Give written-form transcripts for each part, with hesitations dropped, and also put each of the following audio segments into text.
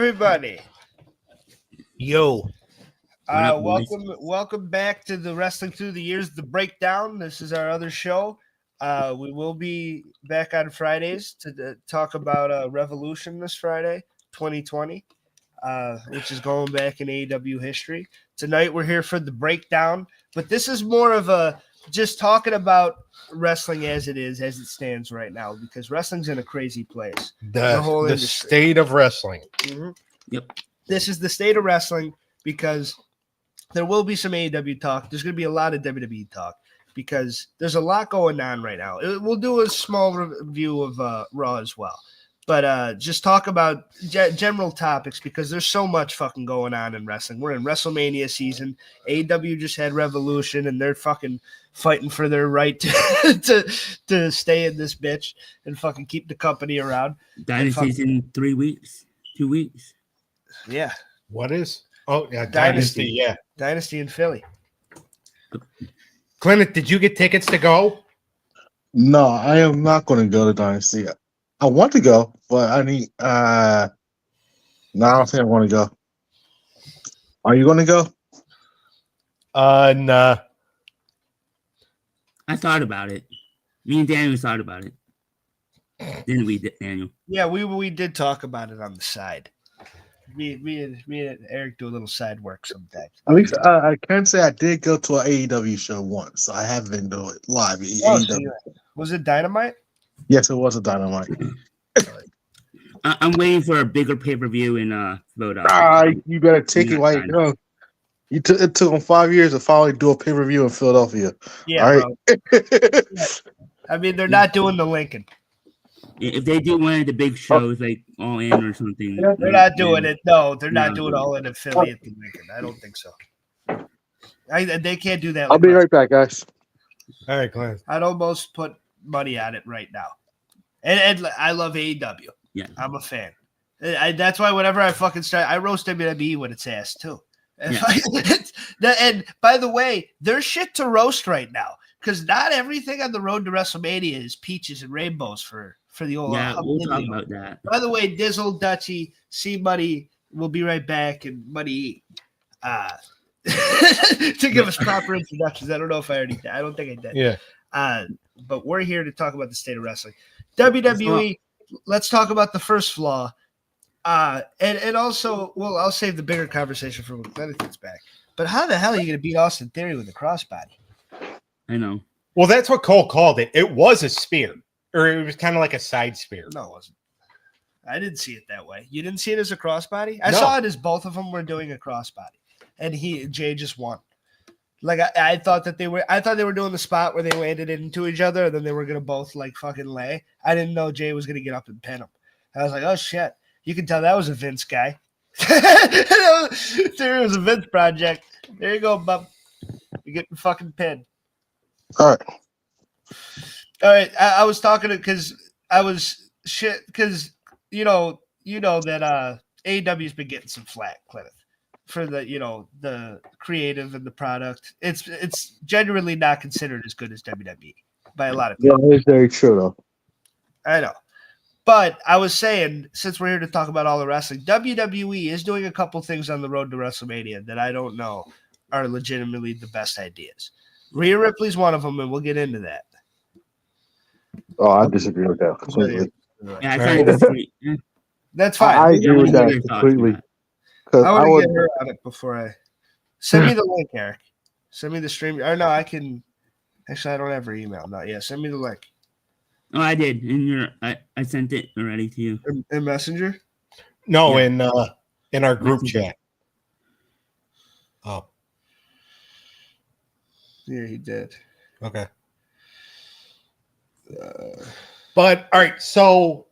everybody. Yo. Welcome back to the Wrestling Through the Years, the breakdown. This is our other show. We will be back on Fridays to talk about Revolution this Friday, 2020, which is going back in AEW history. Tonight we're here for the breakdown, but this is more of a just talking about wrestling as it is, as it stands right now, because wrestling's in a crazy place. The whole industry. State of wrestling. Mm-hmm. Yep. This is the state of wrestling because there will be some AEW talk. There's going to be a lot of WWE talk because there's a lot going on right now. We'll do a small review of Raw as well. But just talk about general topics because there's so much fucking going on in wrestling. We're in WrestleMania season. AEW just had Revolution, and they're fucking fighting for their right to stay in this bitch and fucking keep the company around. Dynasty's in 3 weeks, 2 weeks. Yeah. What is? Oh, yeah, Dynasty. Yeah. Dynasty in Philly. Cleneth, did you get tickets to go? No, I am not going to go to Dynasty. I want to go, but I need. No, I don't think I want to go. Are you going to go? Nah. I thought about it. Me and Daniel thought about it. Didn't we, Daniel? Yeah, we did talk about it on the side. Me and Eric do a little side work sometimes. At least I can say I did go to an AEW show once. I have been to it live. So was it Dynamite? Yes, it was a Dynamite. I'm waiting for a bigger pay-per-view in Philadelphia. You better take it while you go. It took them 5 years to finally do a pay-per-view in Philadelphia. Yeah, all right. Yeah. I mean, they're not doing the Lincoln. If they do one of the big shows like All In or something, they're not doing it. No, they're not doing All In Philly at the Lincoln. I don't think so. They can't do that. I'll be right back, guys. All right, Glenn. I'd almost put money on it right now. And I love AEW. Yeah, I'm a fan. That's why whenever I fucking start, I roast WWE when it's ass too. Yeah. And by the way, there's shit to roast right now because not everything on the road to WrestleMania is peaches and rainbows for the old. Yeah, we'll talk about that. By the way, Dizzle, Dutchy, C Money will be right back, and MoneyE to give us proper introductions. I don't know if I already did. I don't think I did. Yeah. But we're here to talk about the state of wrestling. WWE. Let's talk about the first flaw. And also, well, I'll save the bigger conversation for when Cleneth gets back. But how the hell are you going to beat Austin Theory with a crossbody? I know. Well, that's what Cole called it. It was a spear, or it was kind of like a side spear. No, it wasn't. I didn't see it that way. You didn't see it as a crossbody? I saw it as both of them were doing a crossbody, and Jay just won. Like I thought they were doing the spot where they landed into each other, and then they were going to both like fucking lay. I didn't know Jay was going to get up and pin him. I was like, oh shit. You can tell that was a Vince guy. There was a Vince project. There you go, bub. You get the fucking pin. All right. I was talking to because I was shit because you know that AEW's been getting some flack, Cleneth, for the creative and the product. It's genuinely not considered as good as WWE by a lot of people. Yeah, it's very true though. I know. But I was saying, since we're here to talk about all the wrestling, WWE is doing a couple things on the road to WrestleMania that I don't know are legitimately the best ideas. Rhea Ripley's one of them, and we'll get into that. Oh, I disagree with that completely. Yeah, I disagree. That's fine. I agree with that completely. I want to get her on it before I send me the link, Eric. Send me the stream. Or no, I can. Actually, I don't have her email. Not yet. Send me the link. Oh, I did. I sent it already to you. In Messenger? No, yeah. In our group chat. Oh. Yeah, he did. Okay. But all right, so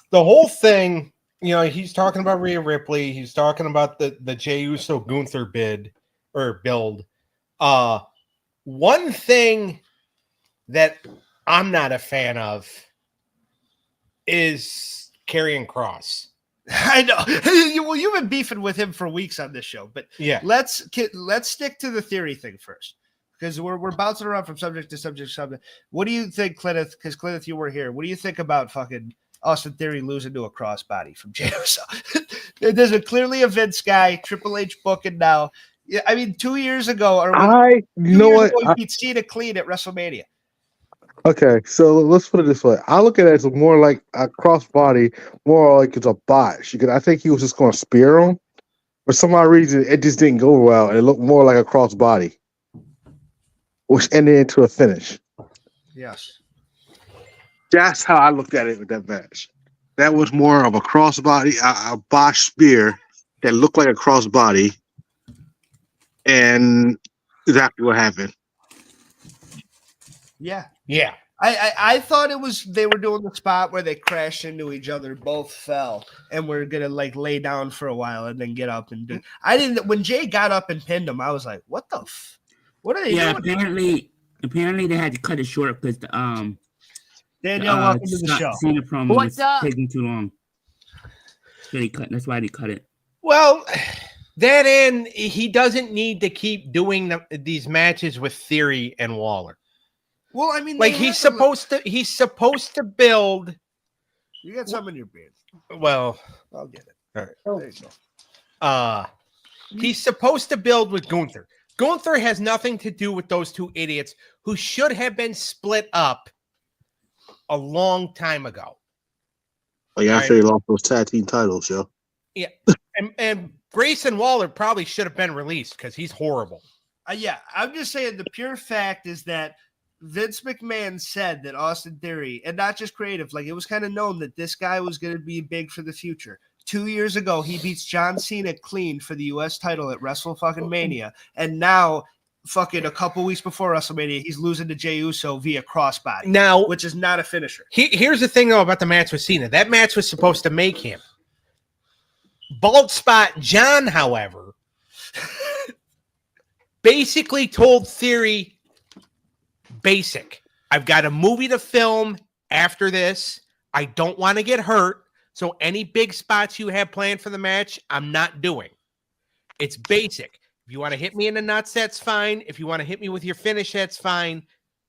the whole thing, he's talking about Rhea Ripley. He's talking about the Jey Uso Gunther build. One thing that I'm not a fan of is Karrion Kross. I know. Well, you've been beefing with him for weeks on this show, but yeah, let's stick to the theory thing first, because we're bouncing around from subject to subject to subject. What do you think, Cleneth? Because Cleneth, you were here. What do you think about fucking Austin Theory losing to a crossbody from Jey Uso. There's clearly a Vince guy, Triple H booking now. Yeah, I mean, 2 years ago, or you know what? he beat Cena clean at WrestleMania. Okay, so let's put it this way. I look at it as more like a crossbody, more like it's a botch. I think he was just going to spear him. For some odd reason, it just didn't go well. It looked more like a crossbody, which ended into a finish. Yes. That's how I looked at it with that match. That was more of a crossbody, a botched spear that looked like a crossbody, and exactly what happened. Yeah. Yeah. I thought it was they were doing the spot where they crashed into each other, both fell, and we're gonna like lay down for a while and then get up and do. I didn't. When Jay got up and pinned him, I was like, "What the? What are they doing?" Apparently they had to cut it short because Danielle, welcome to the show. Cena promo What's was up? taking too long. So that's why they cut it. Well, that and he doesn't need to keep doing these matches with Theory and Waller. Well, I mean, Like he's supposed to build. You got some in your beard. Well, I'll get it. all right. There you go. He's supposed to build with Gunther. Gunther has nothing to do with those two idiots who should have been split up a long time ago. Like after he lost those tag team titles, yo. Yeah, and Grayson Waller probably should have been released because he's horrible. Yeah, I'm just saying the pure fact is that Vince McMahon said that Austin Theory, and not just creative, like it was kind of known that this guy was going to be big for the future. 2 years ago, he beats John Cena clean for the U.S. title at WrestleMania, and now, fucking a couple weeks before WrestleMania, he's losing to Jey Uso via crossbody, Now, which is not a finisher. here's the thing though about the match with Cena. That match was supposed to make him. Bald Spot John, however, basically told Theory, basic. I've got a movie to film after this. I don't want to get hurt. So any big spots you have planned for the match, I'm not doing. It's basic. If you want to hit me in the nuts, that's fine. If you want to hit me with your finish, that's fine.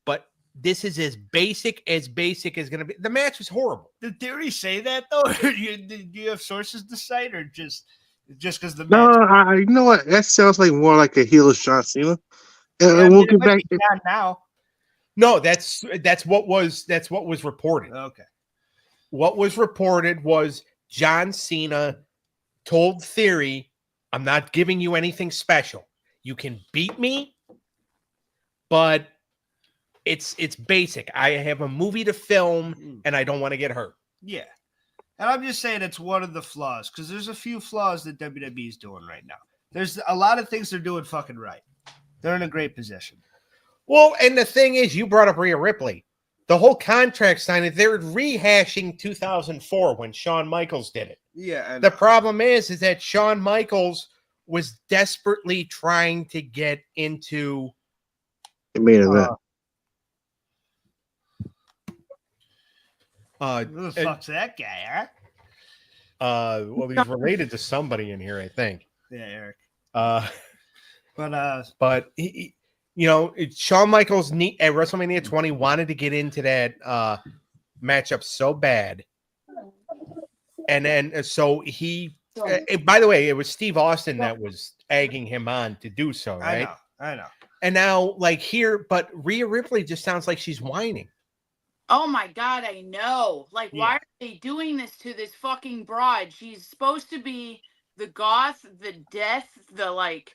But this is as basic as going to be. The match was horrible. Did Theory say that, though? Do you have sources to cite, or just because the No, match? you know what? That sounds like more like a heelish John Cena. Yeah, And I mean, we'll it get might back. be John now. No, that's what was reported. Okay. What was reported was John Cena told Theory, I'm not giving you anything special. You can beat me, but it's basic. I have a movie to film and I don't want to get hurt. Yeah. And I'm just saying it's one of the flaws, because there's a few flaws that WWE is doing right now. There's a lot of things they're doing fucking right. They're in a great position. Well, and the thing is, you brought up Rhea Ripley. The whole contract signing, they're rehashing 2004 when Shawn Michaels did it. Yeah. The problem is that Shawn Michaels was desperately trying to get into The main event. Who the fuck's that guy, huh? Well, he's related to somebody in here, I think. Yeah, Eric. But he Shawn Michaels at WrestleMania 20 wanted to get into that matchup so bad. And then so he by the way, it was Steve Austin that was egging him on to do so, right? I know. And now but Rhea Ripley just sounds like she's whining. Oh my God, I know. Like, why are they doing this to this fucking broad? She's supposed to be the goth, the death, the like,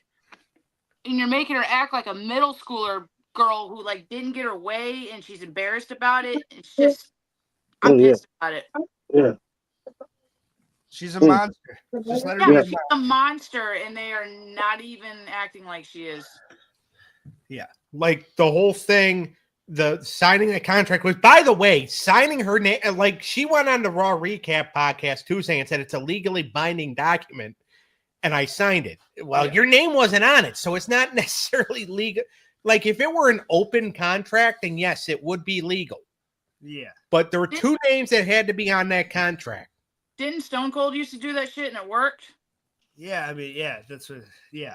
and you're making her act like a middle schooler girl who like didn't get her way and she's embarrassed about it. It's just, I'm pissed about it. Yeah. She's a monster. Just let her Yeah, be she's a monster and they are not even acting like she is. Yeah. Like the whole thing, the signing the contract was, by the way, signing her name, like she went on the Raw Recap podcast Tuesday and said it's a legally binding document, and I signed it. Well, your name wasn't on it, so it's not necessarily legal. Like if it were an open contract, then yes, it would be legal. Yeah. But there were two names that had to be on that contract. Didn't Stone Cold used to do that shit and it worked? Yeah, I mean, yeah, that's what, yeah.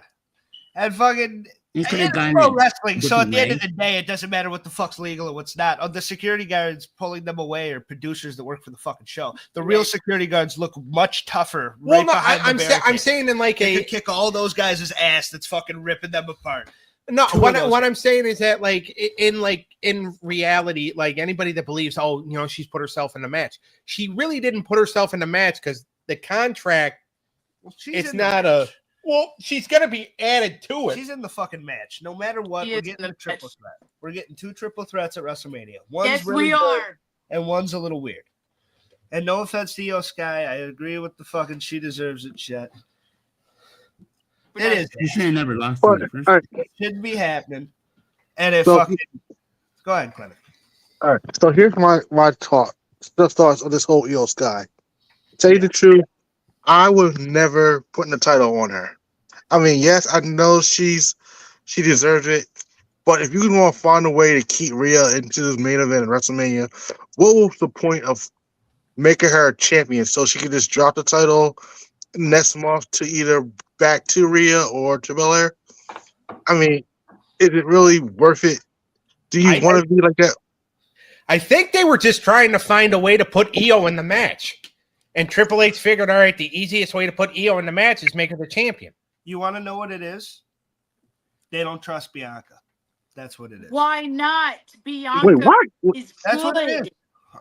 And fucking You could have it's gone pro a wrestling. So at different the end way. of the day, it doesn't matter what the fuck's legal and what's not. Oh, the security guards pulling them away are producers that work for the fucking show. The real security guards look much tougher. Well, Right no, behind the I'm barricade. saying in like They a could kick all those guys' ass that's fucking ripping them apart. no. Two of What those. I'm saying is that like in reality, like anybody that believes, oh, you know, she's put herself in the match. She really didn't put herself in the match because the contract. Well, she's It's in the not match. well, she's gonna be added to it. She's in the fucking match. No matter what, She we're is getting in a the triple match. threat. We're getting 2 triple threats at WrestleMania. One's Yes, really we good, are. and one's a little weird. And no offense to Io Sky, I agree with the fucking she deserves it shit. It is. You should have never lost But, in the first. all right, It shouldn't be happening. And it So- fucking go ahead, Cleneth. all right. So here's my thoughts on this whole Io Sky. Tell you the truth, I would never put the title on her. I mean, yes, I know she deserves it, but if you want to find a way to keep Rhea into this main event in WrestleMania, what was the point of making her a champion so she could just drop the title next month to either back to Rhea or to Belair? I mean, is it really worth it? Do you want to be like that? I think they were just trying to find a way to put Io in the match, and Triple H figured, all right, the easiest way to put Io in the match is make her the champion. You want to know what it is? They don't trust Bianca. That's what it is. Why not? Bianca Wait, why? is That's good. what it is.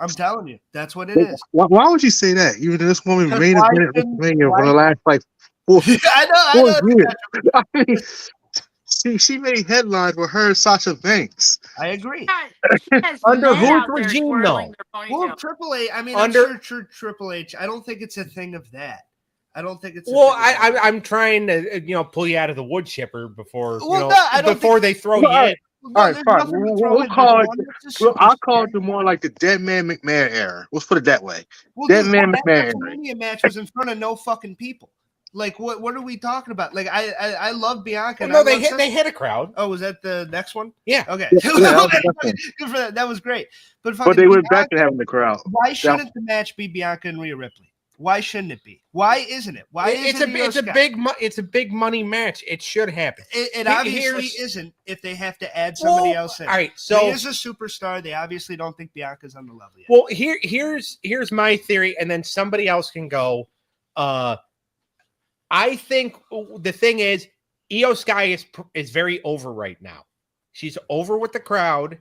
I'm telling you, that's what it is. Why would you say that? Even though this woman Because made why it in shouldn't- WrestleMania why- for the last like 4 I know. years. I mean, she made headlines with her and Sasha Banks. I agree. She has Under men whose out there regime, twirling though? their Well, ponytail. Triple H. I mean, Under- I'm sure Triple H. I don't think it's a thing of that. I don't think it's. Well, a thing of that. I'm trying to pull you out of the wood chipper before Well, no, I don't before they throw Well, you all in. right. No, All right, there's fine. nothing to We'll throw in. call There's it- one that's a Well, I'll call superstar. it more like the Dead Man McMahon era. Let's put it that way. Well, Dead dude, Man that McMahon. WrestleMania match was in front of no fucking people. Like, what are we talking about? Like, I love Bianca. Well, and no, I they love hit Seth. they hit a crowd. Oh, was that the next one? Yeah. Okay. Yeah, that was the next one. Good for that. That was great. But But they went back Bianca- to having the crowd. Why shouldn't the match be Bianca and Rhea Ripley? Why shouldn't it be? Why isn't it? Why It's isn't a big money match. It should happen. It Here- obviously here's- isn't if they have to add somebody Well, else in. All right, so Rhea's a superstar. They obviously don't think Bianca's on the level yet. well, here's my theory, and then somebody else can go. I think the thing is, Io Sky is very over right now. She's over with the crowd.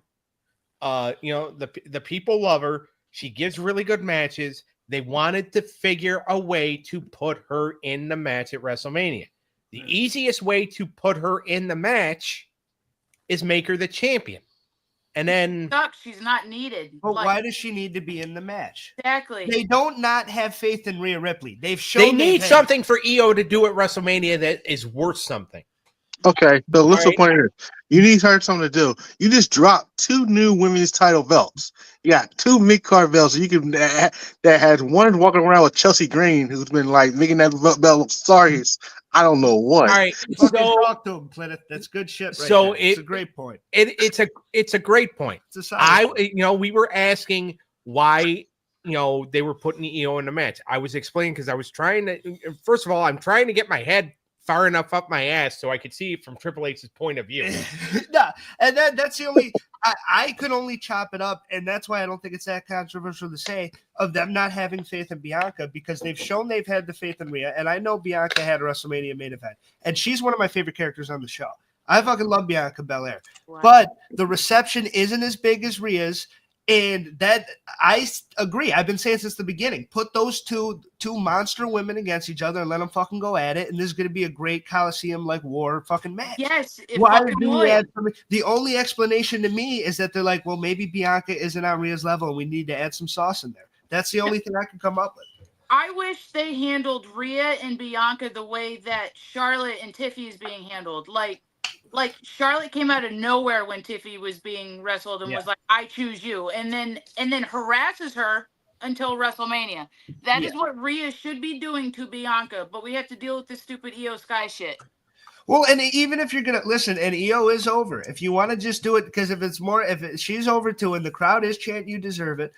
The people love her. She gives really good matches. They wanted to figure a way to put her in the match at WrestleMania. The easiest way to put her in the match is make her the champion. And then Sucks. She's not needed. But Like, why does she need to be in the match? exactly? They don't not have faith in Rhea Ripley. They've shown they need have. something for Io to do at WrestleMania that is worth something. Okay, so what's the Right. point here? You need her something to do. You just dropped 2 new women's title belts. You got 2 mid-card belts. You can that has one walking around with Chelsea Green, who's been like making that belt look sorry. I don't know what. All right, Fucking so talk to him, Cleneth. That's good shit. Right So there. It's a great point. it's a great point. It's a solid point. We were asking why they were putting Io in the match. I was explaining because I was trying to. First of all, I'm trying to get my head far enough up my ass so I could see it from Triple H's point of view. Nah, and that's the only I could only chop it up, and that's why I don't think it's that controversial to say of them not having faith in Bianca, because they've shown they've had the faith in Rhea, and I know Bianca had a WrestleMania main event, and she's one of my favorite characters on the show. I fucking love Bianca Belair, Wow. but the reception isn't as big as Rhea's. And that I agree. I've been saying since the beginning. Put those two monster women against each other and let them fucking go at it. And this is going to be a great Coliseum like war fucking match. Yes, it Why fucking do you would. add something? The only explanation to me is that they're like, well, maybe Bianca isn't on Rhea's level, and we need to add some sauce in there. That's the only thing I can come up with. I wish they handled Rhea and Bianca the way that Charlotte and Tiffy is being handled. Like Charlotte came out of nowhere when Tiffy was being wrestled and was like, "I choose you," and then harasses her until WrestleMania. That is what Rhea should be doing to Bianca, but we have to deal with this stupid Io Sky shit. Well, and even if you're gonna listen, and Io is over, if you want to just do it, because if she's over too, and the crowd is chanting, you deserve it.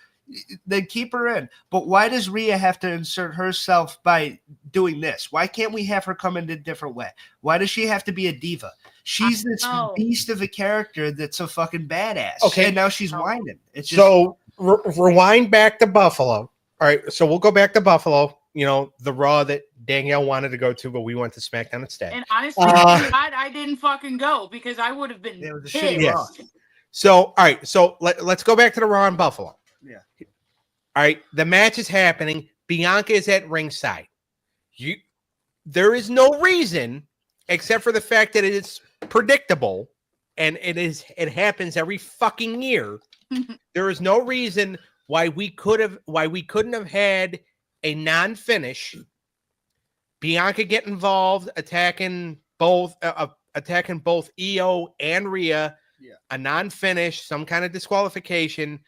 then keep her in. But why does Rhea have to insert herself by doing this? Why can't we have her come in a different way? Why does she have to be a diva? She's this beast of a character that's a fucking badass. Okay. And now she's whining. It's just, So rewind back to Buffalo. All right. So we'll go back to Buffalo. You know, the Raw that Danielle wanted to go to, but we went to SmackDown instead. And honestly, I didn't fucking go because I would have been it was a pissed. shitty Raw. So, all right. So let's go back to the Raw in Buffalo. Yeah. All right. The match is happening. Bianca is at ringside. There is no reason except for the fact that it is predictable and it happens every fucking year. There is no reason why we couldn't have had a non-finish. Bianca get involved, attacking both EO and Rhea. Yeah. A non-finish, some kind of disqualification,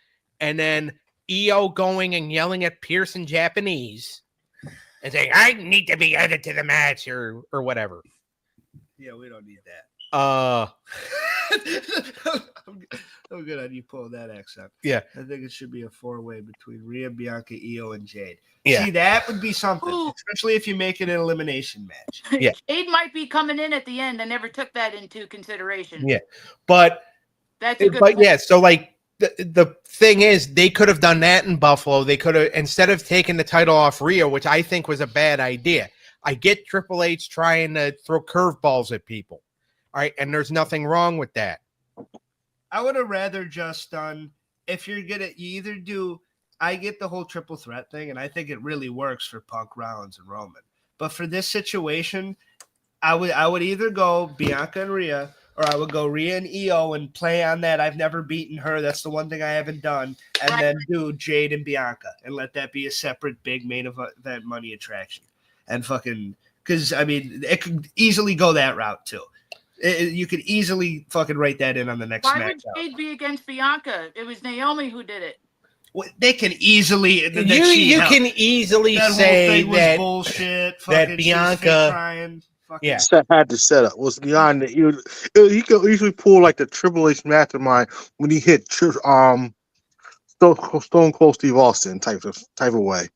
and then EO going and yelling at Pierce in Japanese and saying, "I need to be added to the match," or whatever. Yeah, we don't need that. Uh, I'm good on you pulling that accent. Yeah. I think it should be a 4-way between Rhea, Bianca, Io, and Jade. Yeah. See, that would be something, Ooh. especially if you make it an elimination match. Yeah. Jade might be coming in at the end. I never took that into consideration. Yeah. But That's a good but point. yeah, so like the thing is, they could have done that in Buffalo. They could have, instead of taking the title off Rhea, which I think was a bad idea. I get Triple H trying to throw curveballs at people. All right, and there's nothing wrong with that. I would have rather just done, if you're going to either do, I get the whole triple threat thing, and I think it really works for Punk, Rollins, and Roman. But for this situation, I would either go Bianca and Rhea, or I would go Rhea and Io and play on that. I've never beaten her. That's the one thing I haven't done. And Right. then do Jade and Bianca and let that be a separate big main event money attraction. And fucking, because, I mean, it could easily go that route too. You could easily fucking write that in on the next Why SmackDown. would Jade be against Bianca? It was Naomi who did it. Well, they can easily. You can easily that say whole thing was that bullshit. that Fucking Bianca- crying. Fucking, Yeah. Set had to set up was beyond it. He could easily pull like the Triple H mastermind when he hit Stone Cold Steve Austin type of way.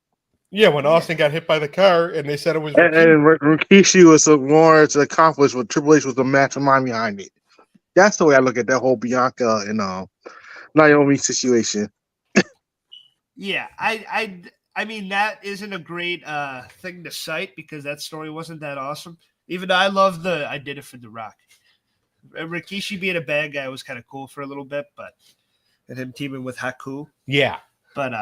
Yeah, when Austin got hit by the car and they said it was And Rikishi was more to accomplish what Triple H was the mastermind behind it. That's the way I look at that whole Bianca and Naomi situation. yeah, I mean that isn't a great thing to cite because that story wasn't that awesome. Even though I love I did it for The Rock. Rikishi being a bad guy was kind of cool for a little bit, and him teaming with Haku. Yeah. But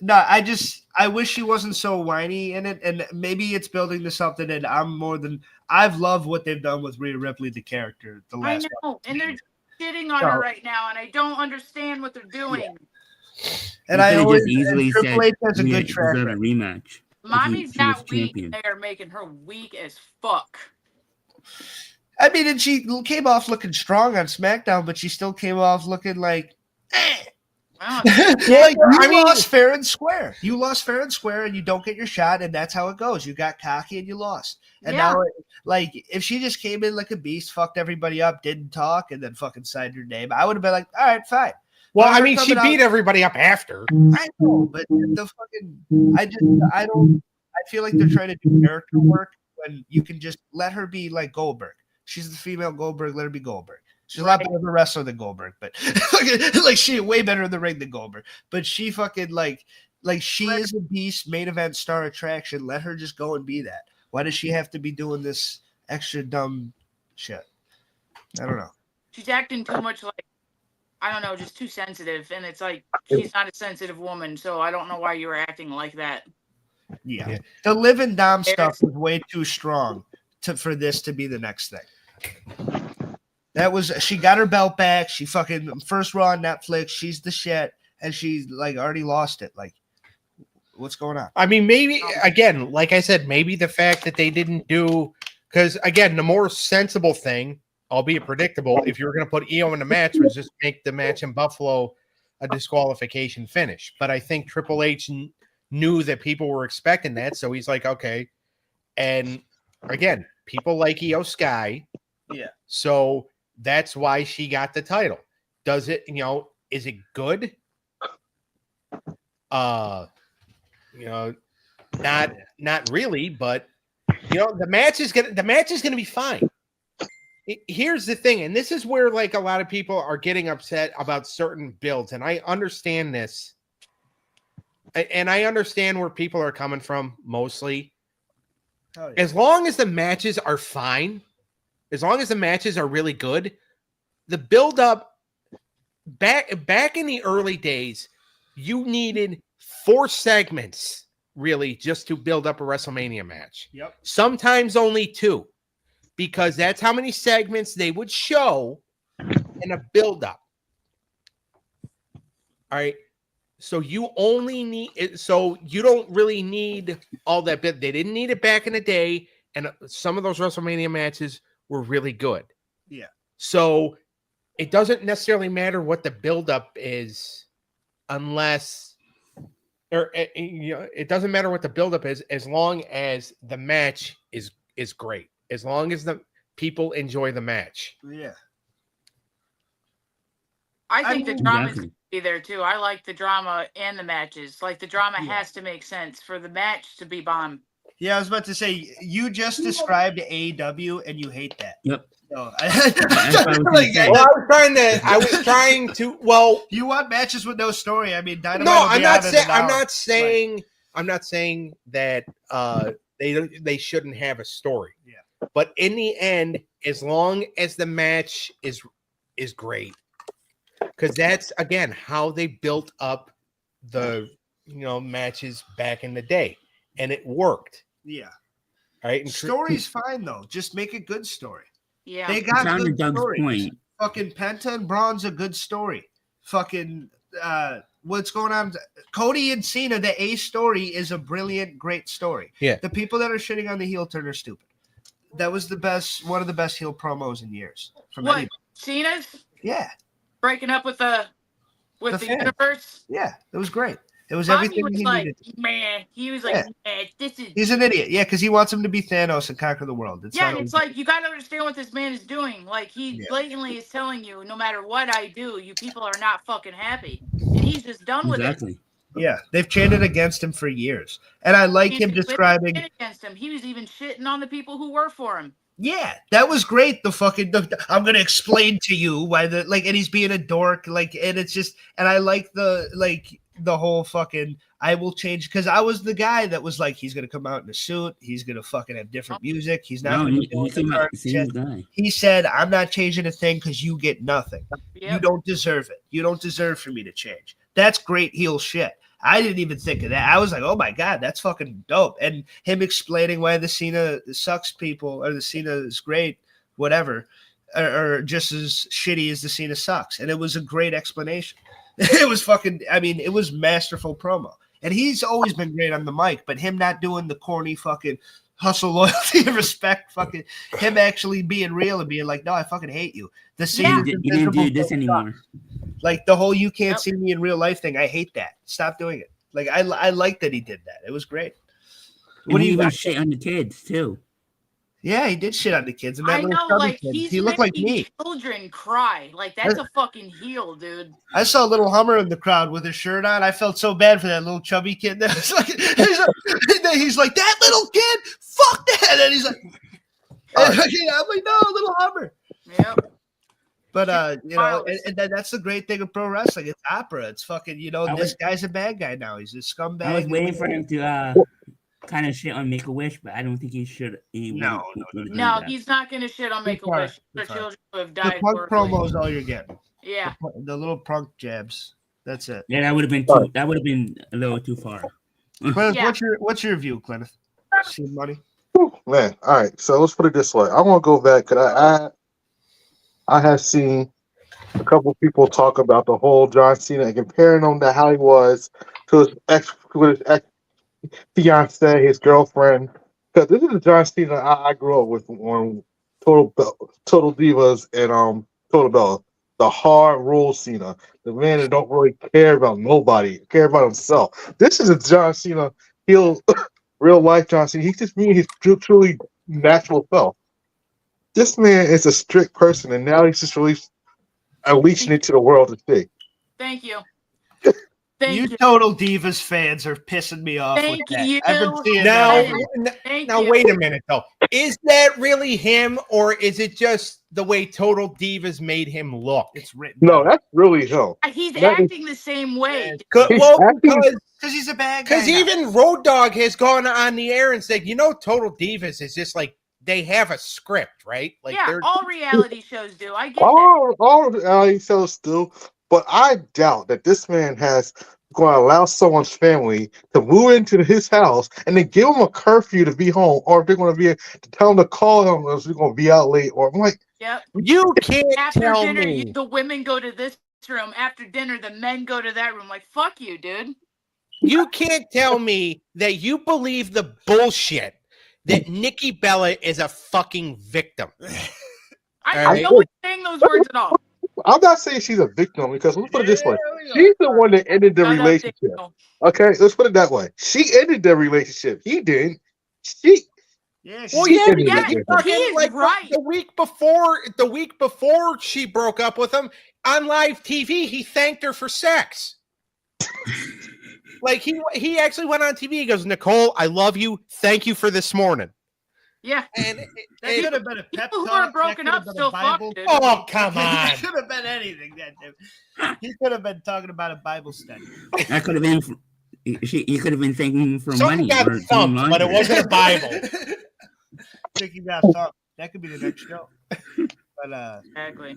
no, I wish she wasn't so whiny in it, and maybe it's building to something. And I've loved what they've done with Rhea Ripley, the character. The I last know, and they're shitting on her right now, and I don't understand what they're doing. Yeah. And I always and Triple H has a we good track deserve a record. rematch. Mommy's she was not weak. champion. They are making her weak as fuck. I mean, and she came off looking strong on SmackDown, but she still came off looking like. Wow. Like you lost fair and square. You lost fair and square, and you don't get your shot, and that's how it goes. You got cocky and you lost. And Yeah. now, like, if she just came in like a beast, fucked everybody up, didn't talk, and then fucking signed her name, I would have been like, all right, fine. Well, But I her mean, she coming beat out- everybody up after. I know, but the fucking, I feel like they're trying to do character work when you can just let her be like Goldberg. She's the female Goldberg. Let her be Goldberg. She's a lot better of a wrestler than Goldberg, but like she way better in the ring than Goldberg. But she fucking like she is a beast, main event star attraction. Let her just go and be that. Why does she have to be doing this extra dumb shit? I don't know. She's acting too much like, I don't know, just too sensitive. And it's like, she's not a sensitive woman, so I don't know why you were acting like that. Yeah. The living Dom stuff was way too strong for this to be the next thing. She got her belt back. She fucking first Raw on Netflix. She's the shit. And she's like already lost it. Like, what's going on? I mean, maybe, again, like I said, maybe the fact that they didn't do, because again, the more sensible thing, albeit predictable, if you were going to put Io in the match, was just make the match in Buffalo a disqualification finish. But I think Triple H knew that people were expecting that. So he's like, okay. And again, people like Io Sky. Yeah. So that's why she got the title. Does it, is it good? Not really, but the match is gonna be fine. Here's the thing, and this is where like a lot of people are getting upset about certain builds, and I understand this. And I understand where people are coming from mostly. Oh, yeah. As long as the matches are fine, as long as the matches are really good, the build up back in the early days, you needed 4 segments really just to build up a WrestleMania match. Yep. Sometimes only 2, because that's how many segments they would show in a build up. All right. So you only need it. So you don't really need all that bit. They didn't need it back in the day. And some of those WrestleMania matches were really good. Yeah. So it doesn't necessarily matter what the buildup is unless, it doesn't matter what the buildup is as long as the match is great. As long as the people enjoy the match. Yeah. I think the drama is Exactly. be there too. I like the drama and the matches. Like the drama Yeah. has to make sense for the match to be bomb. Yeah, I was about to say you just described AEW and you hate that. Yep. So, That's what I was gonna like, say. Well, I was trying to. Well, you want matches with no story. I mean, Dynamite. no, will be I'm not out in saying. an I'm hour. not saying. I'm not saying that they shouldn't have a story. Yeah. But in the end, as long as the match is great, because that's again how they built up the matches back in the day, and it worked. Yeah. All right. And Story's fine though. Just make a good story. Yeah. They got Sound to good Doug's stories. point. Fucking Penta and Braun's a good story. Fucking what's going on? Cody and Cena, the A story is a brilliant, great story. Yeah. The people that are shitting on the heel turn are stupid. That was one of the best heel promos in years. From What? anybody. Cena's Yeah. breaking up with the The fan. universe? Yeah. It was great. It was Bobby everything was he like, needed. man. He was like, Yeah. man, this is. He's an idiot. Yeah, because he wants him to be Thanos and conquer the world. Yeah, and it's like you got to understand what this man is doing. Like he Yeah. blatantly is telling you, no matter what I do, you people are not fucking happy, and he's just done with it. Exactly. Yeah, they've chanted against him for years, and I like him He's describing. been against him. He was even shitting on the people who work for him. Yeah, that was great. I'm gonna explain to you why and he's being a dork, and it's just, and I like the whole fucking. I will change because I was the guy that was like, he's gonna come out in a suit, he's gonna fucking have different music, he's not. No, gonna he do the came out current the same shit. guy. He said, "I'm not changing a thing because you get nothing. Yep. You don't deserve it. You don't deserve for me to change." That's great heel shit. I didn't even think of that. I was like, oh my God, that's fucking dope. And him explaining why the Cena sucks people or the Cena is great, whatever, or just as shitty as the Cena sucks. And it was a great explanation. It was it was masterful promo. And he's always been great on the mic, but him not doing the corny fucking hustle, loyalty, and respect, fucking him actually being real and being like, no, I fucking hate you. The Cena You didn't do this anymore. Like the whole "you can't Yep. see me in real life" thing, I hate that. Stop doing it. Like I like that he did that. It was great. And he you even got? shit on the kids too. Yeah, he did shit on the kids. And that I little know, chubby like kid, he's he looked like making me. children cry. Like that's a fucking heel, dude. I saw a little Hummer in the crowd with his shirt on. I felt so bad for that little chubby kid. That was like, he's like, that little kid, fuck that. And he's like, I'm like, no, little Hummer. Yep. But and that's the great thing of pro wrestling. It's opera. It's fucking, this guy's a bad guy now. He's a scumbag. I was waiting for him to kind of shit on Make a Wish, but I don't think he should. No, No, he's not gonna shit on Make a far, Wish too for far. children who have The died. punk horribly. promo is all you're getting. Yeah. The little punk jabs. That's it. Yeah, that would have been too. That would have been a little too far. Cleneth, Yeah. what's your view, Cleneth? See money? Whew, man, all right. So let's put it this way. I want to go back because I have seen a couple of people talk about the whole John Cena and comparing him to how he was to his ex fiance, his girlfriend. Because this is the John Cena I grew up with on Total Divas and Total Bella. The hard rule Cena, the man that don't really care about nobody, care about himself. This is a John Cena. He'll real life John Cena. He's just being his truly natural self. This man is a strict person, and now he's just unleashing it to the world to see. Thank you. Thank You you. Total Divas fans are pissing me off Thank with that. you. I've been seeing Now, that every- Thank now you. wait a minute though. Is that really him, or is it just the way Total Divas made him look? It's written. No, that's really him. He's That is- acting the same way. He's Well, acting- Because he's a bad guy. because now. even Road Dogg has gone on the air and said, Total Divas is just like they have a script, right? Like Yeah, they're all reality shows do. I get that. all reality shows do, but I doubt that this man has going to allow someone's family to move into his house and then give him a curfew to be home, or if they're going to be to tell him to call him if they're going to be out late. Or I'm like, Yep. you can't After tell dinner, me. the women go to this room. After dinner, the men go to that room. Like, fuck you, dude. You can't tell me that you believe the bullshit that Nikki Bella is a fucking victim. I All right. know what saying those words at all. I'm not saying she's a victim because let's put it this way: Yeah, she's the one that ended the Shut up, relationship. Danielle. Okay, let's put it that way. She ended the relationship. He didn't. She. Yeah, Well, she yeah, ended because it. he fucking, is like, right. the week before she broke up with him on live TV, he thanked her for sex. Like he actually went on TV. He goes, "Nicole, I love you. Thank you for this morning." Yeah. And that could have been a pep People who talk. are broken that could have up been a still fuck, Bible. dude. oh, come It on. could have been anything. He could have been talking about a Bible study. That could have been. You could have been thanking for Someone money got or doing thumped, but it laundry. wasn't a Bible. Thinking that thought that could be the next show. But Exactly.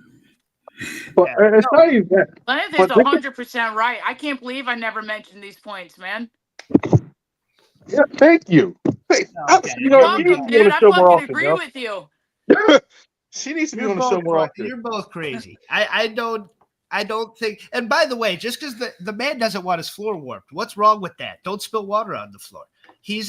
But Yeah. it's not even that. Cleneth But is they- 100% right. I can't believe I never mentioned these points, man. Yeah, thank you. Hey, Okay. you You're know, she needs welcome, to be on dude. the I show more fucking often. agree Yo. with you. She needs to be You're on the show both, more often. you're both crazy. I don't think. And by the way, just because the man doesn't want his floor warped, what's wrong with that? Don't spill water on the floor. He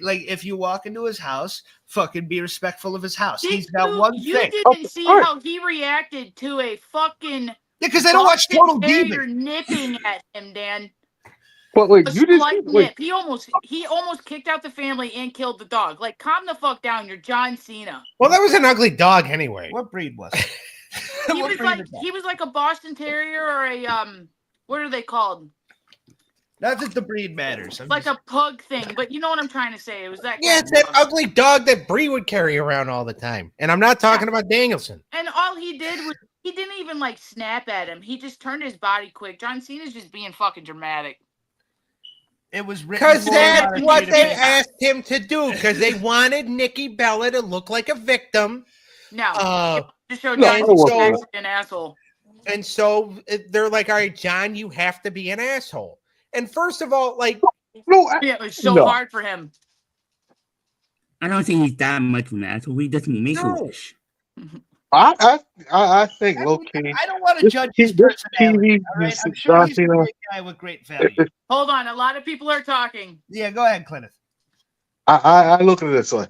like if you walk into his house, fucking be respectful of his house. He's got one You thing. didn't see all right. how he reacted to a fucking Because they don't watch Total terrier Demon. nipping at him, Dan. But like A you just slight like nip. He almost kicked out the family and killed the dog. Like, calm the fuck down. You're John Cena. Well, that was an ugly dog anyway. What breed was it? He What was breed like is that? he was like a Boston Terrier or a what are they called? Not that the breed matters. I'm Like just- a pug thing, but you know what I'm trying to say. It was that. Yeah, kind it's of that dog. ugly dog that Bree would carry around all the time. And I'm not talking about Danielson. And all he did was he didn't even like snap at him. He just turned his body quick. John Cena's just being fucking dramatic. it was written Because for that's him what to they be- asked him to do. Because they wanted Nikki Bella to look like a victim. No, just show no, John I Cena's don't want actually an asshole. And so they're like, all right, John, you have to be an asshole. And first of all, like, no, Yeah, it was so No. hard for him. I don't think he's that much of an asshole. He doesn't make a No. wish. I think low key. I don't want to This judge his TV personality. All right? I'm sure John he's a Cena. great guy with great value. Hold on, a lot of people are talking. Yeah, go ahead, Cleneth. I look at it this way.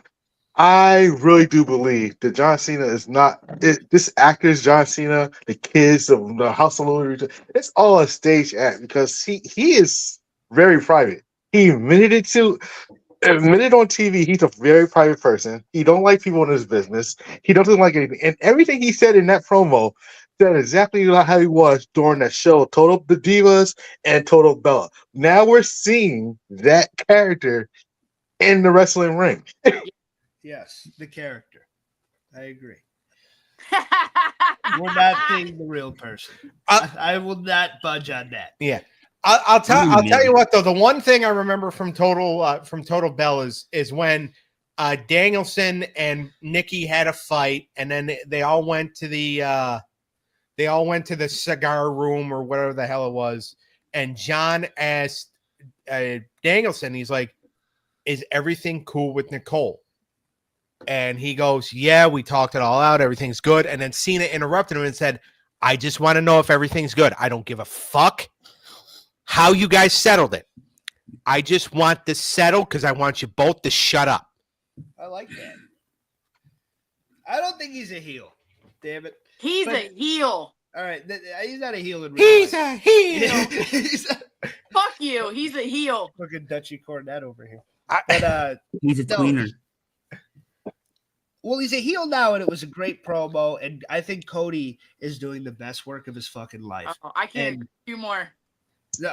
I really do believe that John Cena is not this actor's John Cena, the kids, the House of Louis. It's all a stage act because he is very private. He admitted on TV. He's a very private person. He don't like people in his business. He doesn't like anything, and everything he said in that promo said exactly how he was during that show, Total the Divas and Total Bella. Now we're seeing that character in the wrestling ring. Yes, the character. I agree. We're not seeing the real person. I will not budge on that. yeah. I'll tell you what though. The one thing I remember from Total Bell is when Danielson and Nikki had a fight, and then they all went to the cigar room or whatever the hell it was, and John asked Danielson, he's like, "Is everything cool with Nicole?" And he goes, "Yeah, we talked it all out. Everything's good." And then Cena interrupted him and said, "I just want to know if everything's good. I don't give a fuck how you guys settled it. I just want this settled because I want you both to shut up." I like that. I don't think he's a heel. Damn it. He's But- a heel. All right. He's not a heel in real He's life. a heel. He's a Fuck you. He's a heel. fucking Dutchy Cornet over here. But He's a No. tweener. well, he's a heel now, and it was a great promo. And I think Cody is doing the best work of his fucking life. I can't And- agree with you more.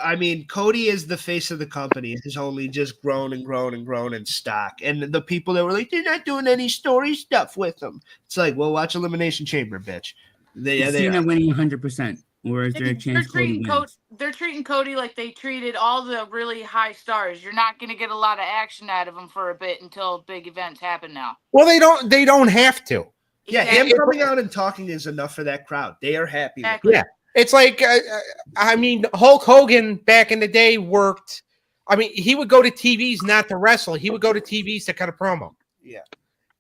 I mean, Cody is the face of the company. It has only just grown and grown and grown in stock. And the people that were like, they're not doing any story stuff with them. It's like, well, watch Elimination Chamber, bitch. They Cena are. winning 100%, or is there a chance Cody wins? They're treating Cody like they treated all the really high stars. You're not going to get a lot of action out of him for a bit until big events happen now. Well, they don't have to. Yeah, Exactly. him coming out and talking is enough for that crowd. They are happy. Exactly. Yeah. It's like, I mean, Hulk Hogan back in the day worked. I mean, he would go to TVs not to wrestle. He would go to TVs to cut a promo. Yeah.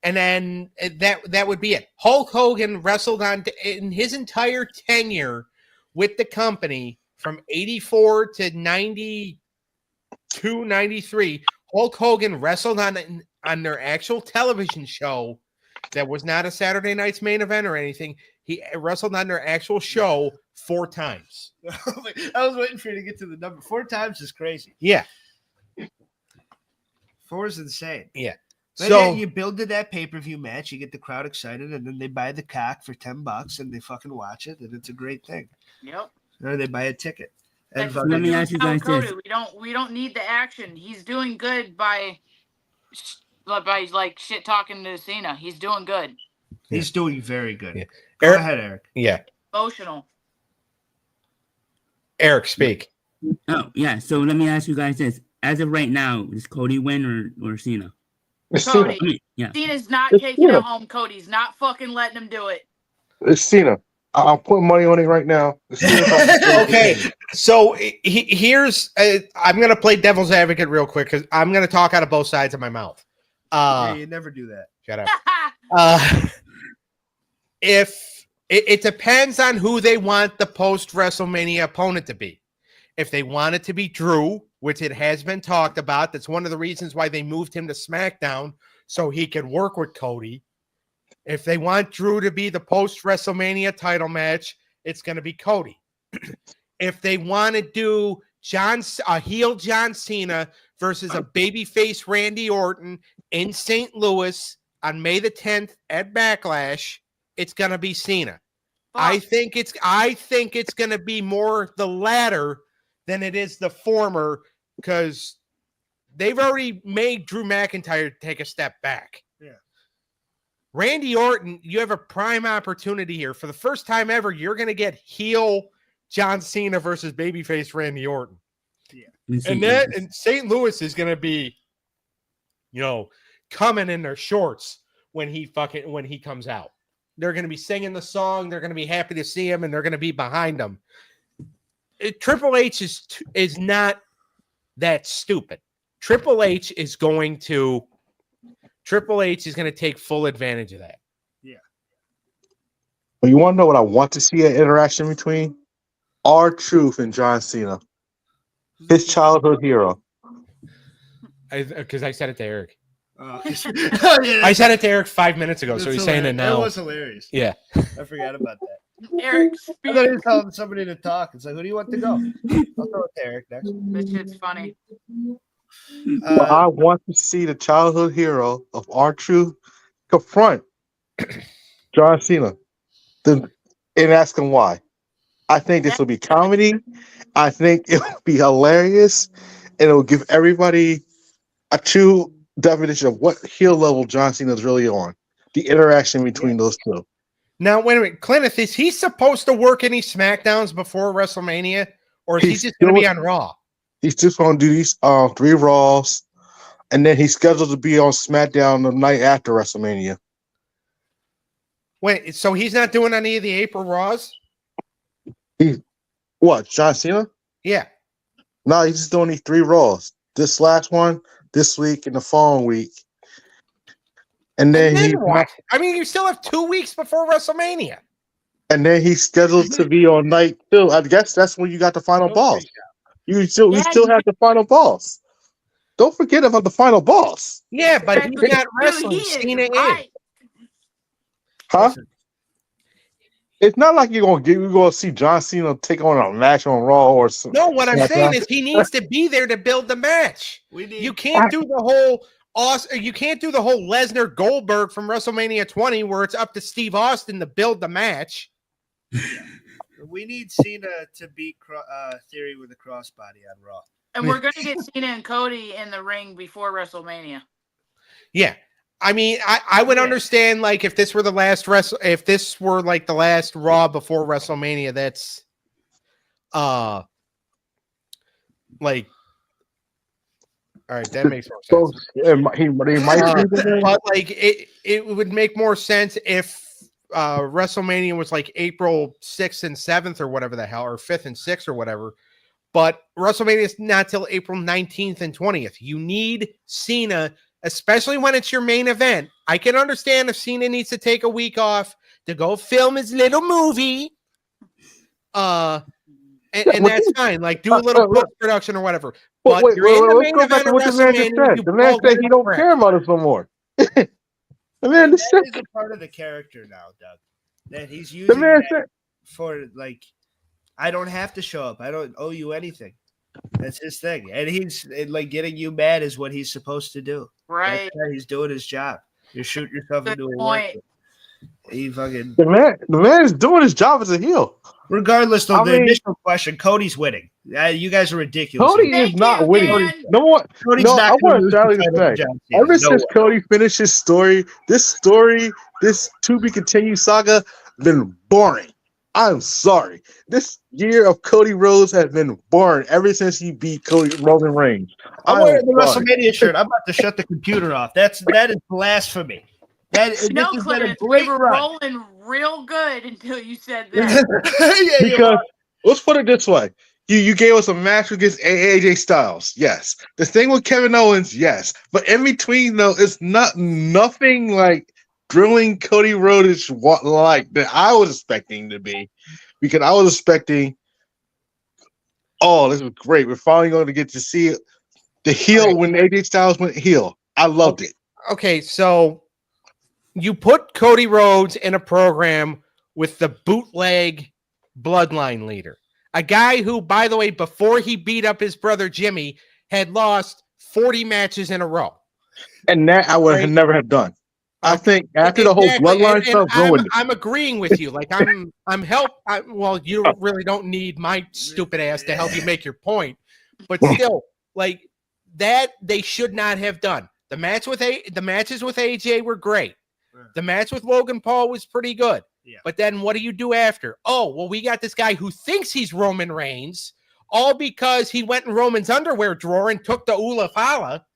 And then that would be it. Hulk Hogan wrestled in his entire tenure with the company from 84 to 92, 93. Hulk Hogan wrestled on their actual television show that was not a Saturday night's main event or anything. He wrestled on their actual show 4 times. I was waiting for you to get to the number. 4 times is crazy. Yeah. 4 is insane. Yeah. But So then you build to that pay-per-view match, you get the crowd excited, and then they buy the cock for $10 and they fucking watch it, and it's a great thing. Yep. Or they buy a ticket. And That's fucking- Let me ask you guys Cody. this. We don't need the action. He's doing good by like shit talking to Cena. He's doing good. he's doing very good. Yeah. Go Eric- ahead, Eric. yeah. Emotional. Eric, speak. Oh, yeah. So let me ask you guys this. As of right now, does Cody win or Cena? It's Cody. Cena. I mean, yeah. Cena's not It's taking Cena. it home. Cody's not fucking letting him do it. It's Cena. I'm putting money on it right now. It's Cena. Okay. So here's I'm going to play devil's advocate real quick because I'm going to talk out of both sides of my mouth. Yeah, you never do that. Shut up. If it depends on who they want the post WrestleMania opponent to be. If they want it to be Drew, which it has been talked about, that's one of the reasons why they moved him to SmackDown so he could work with Cody. If they want Drew to be the post WrestleMania title match, it's going to be Cody. If they want to do a heel John Cena versus a babyface Randy Orton in St. Louis on May the 10th at Backlash, it's going to be Cena. I think it's going to be more the latter than it is the former because they've already made Drew McIntyre take a step back. Yeah. Randy Orton, you have a prime opportunity here. For the first time ever, you're going to get heel John Cena versus babyface Randy Orton. Yeah. And St. Louis is going to be, coming in their shorts when he comes out. They're going to be singing the song. They're going to be happy to see him, and they're going to be behind him. Triple H is not that stupid. Triple H is going to take full advantage of that. Yeah. Well, you want to know what I want to see an interaction between? R-Truth and John Cena. His childhood hero. Because I said it to Eric. Oh, I said it to Eric 5 minutes ago, so he's saying it now. That was hilarious. Yeah. I forgot about that. Eric, I thought he was telling somebody to talk. It's like, who do you want to go? I'll throw it to Eric next. this shit's funny. But I want to see the childhood hero of R-Truth confront John Cena and ask him why. I think this will be comedy. I think it will be hilarious. And it will give everybody a true definition of what heel level John Cena is really on. The interaction between those two. Now, wait a minute. Cleneth, is he supposed to work any SmackDowns before WrestleMania? Or is he just going to be on Raw? He's just going to do these 3 Raws. And then he's scheduled to be on SmackDown the night after WrestleMania. Wait, so he's not doing any of the April Raws? What, John Cena? Yeah. No, he's just doing these 3 Raws. This last one, this week, and the following week. And then what? I mean, you still have 2 weeks before WrestleMania. And then he's scheduled to be on night 2. I guess that's when you got the final boss. We still have the final boss. Don't forget about the final boss. Yeah, but he's not wrestling. He is Cena is. right. Huh? It's not like you're gonna see John Cena take on a match on Raw or something. No, what I'm saying is he needs to be there to build the match. You can't do the whole Lesnar Goldberg from WrestleMania 20 where it's up to Steve Austin to build the match. We need Cena to beat Theory with a crossbody on Raw. And we're gonna get Cena and Cody in the ring before WrestleMania. Yeah. I mean, I would understand like if this were the last if this were like the last Raw before WrestleMania, that's like all right, that makes more sense. He might But like it would make more sense if WrestleMania was like April 6th and 7th or whatever the hell, or 5th and 6th or whatever. But WrestleMania is not till April 19th and 20th. You need Cena, especially when it's your main event. I can understand if Cena needs to take a week off to go film his little movie. And that's fine. Like do a little post-production or whatever. But wait, you're in the main go event back to of what the man just WrestleMania. said. The man said he don't care about us no more. The man just That said. is a part of the character now, Doug. That he's The using man that said. for like, I don't have to show up. I don't owe you anything. That's his thing, and he's like getting you mad is what he's supposed to do. Right. That's how he's doing his job. You're shooting yourself Good into a point. work. He fucking. The man is doing his job as a heel. Regardless of the mean- initial question, Cody's winning. You guys are ridiculous. Cody Thank is not you, winning. Dan. No one. Cody's No, not I gonna want lose Charlie the to title say. to John Cena. Ever No since way. Cody finished his story, this to be continued saga, been boring. I'm sorry. This year of Cody Rhodes has been boring ever since he beat Roman Reigns. I'm I'm wearing the sorry. WrestleMania shirt. I'm about to shut the computer off. That is blasphemy. This No, has been a Cleneth, we great were run. rolling real good until you said that. Yeah, you Because are. let's put it this way. You gave us a match against AJ Styles, yes. The thing with Kevin Owens, yes. But in between, though, it's nothing like drilling Cody Rhodes like that I was expecting to be. Because I was expecting, oh, this is great. We're finally going to get to see the heel when AJ Styles went heel. I loved it. Okay, so you put Cody Rhodes in a program with the bootleg bloodline leader, a guy who, by the way, before he beat up his brother Jimmy, had lost 40 matches in a row. And that I would have never have done. I think after the whole Exactly. bloodline stuff, going. I'm agreeing with you. Like well, you really don't need my stupid ass to help you make your point, but still, like that they should not have done. The matches with AJ were great. The match with Logan Paul was pretty good. Yeah. But then what do you do after? Oh, well, we got this guy who thinks he's Roman Reigns, all because he went in Roman's underwear drawer and took the Ula Fala.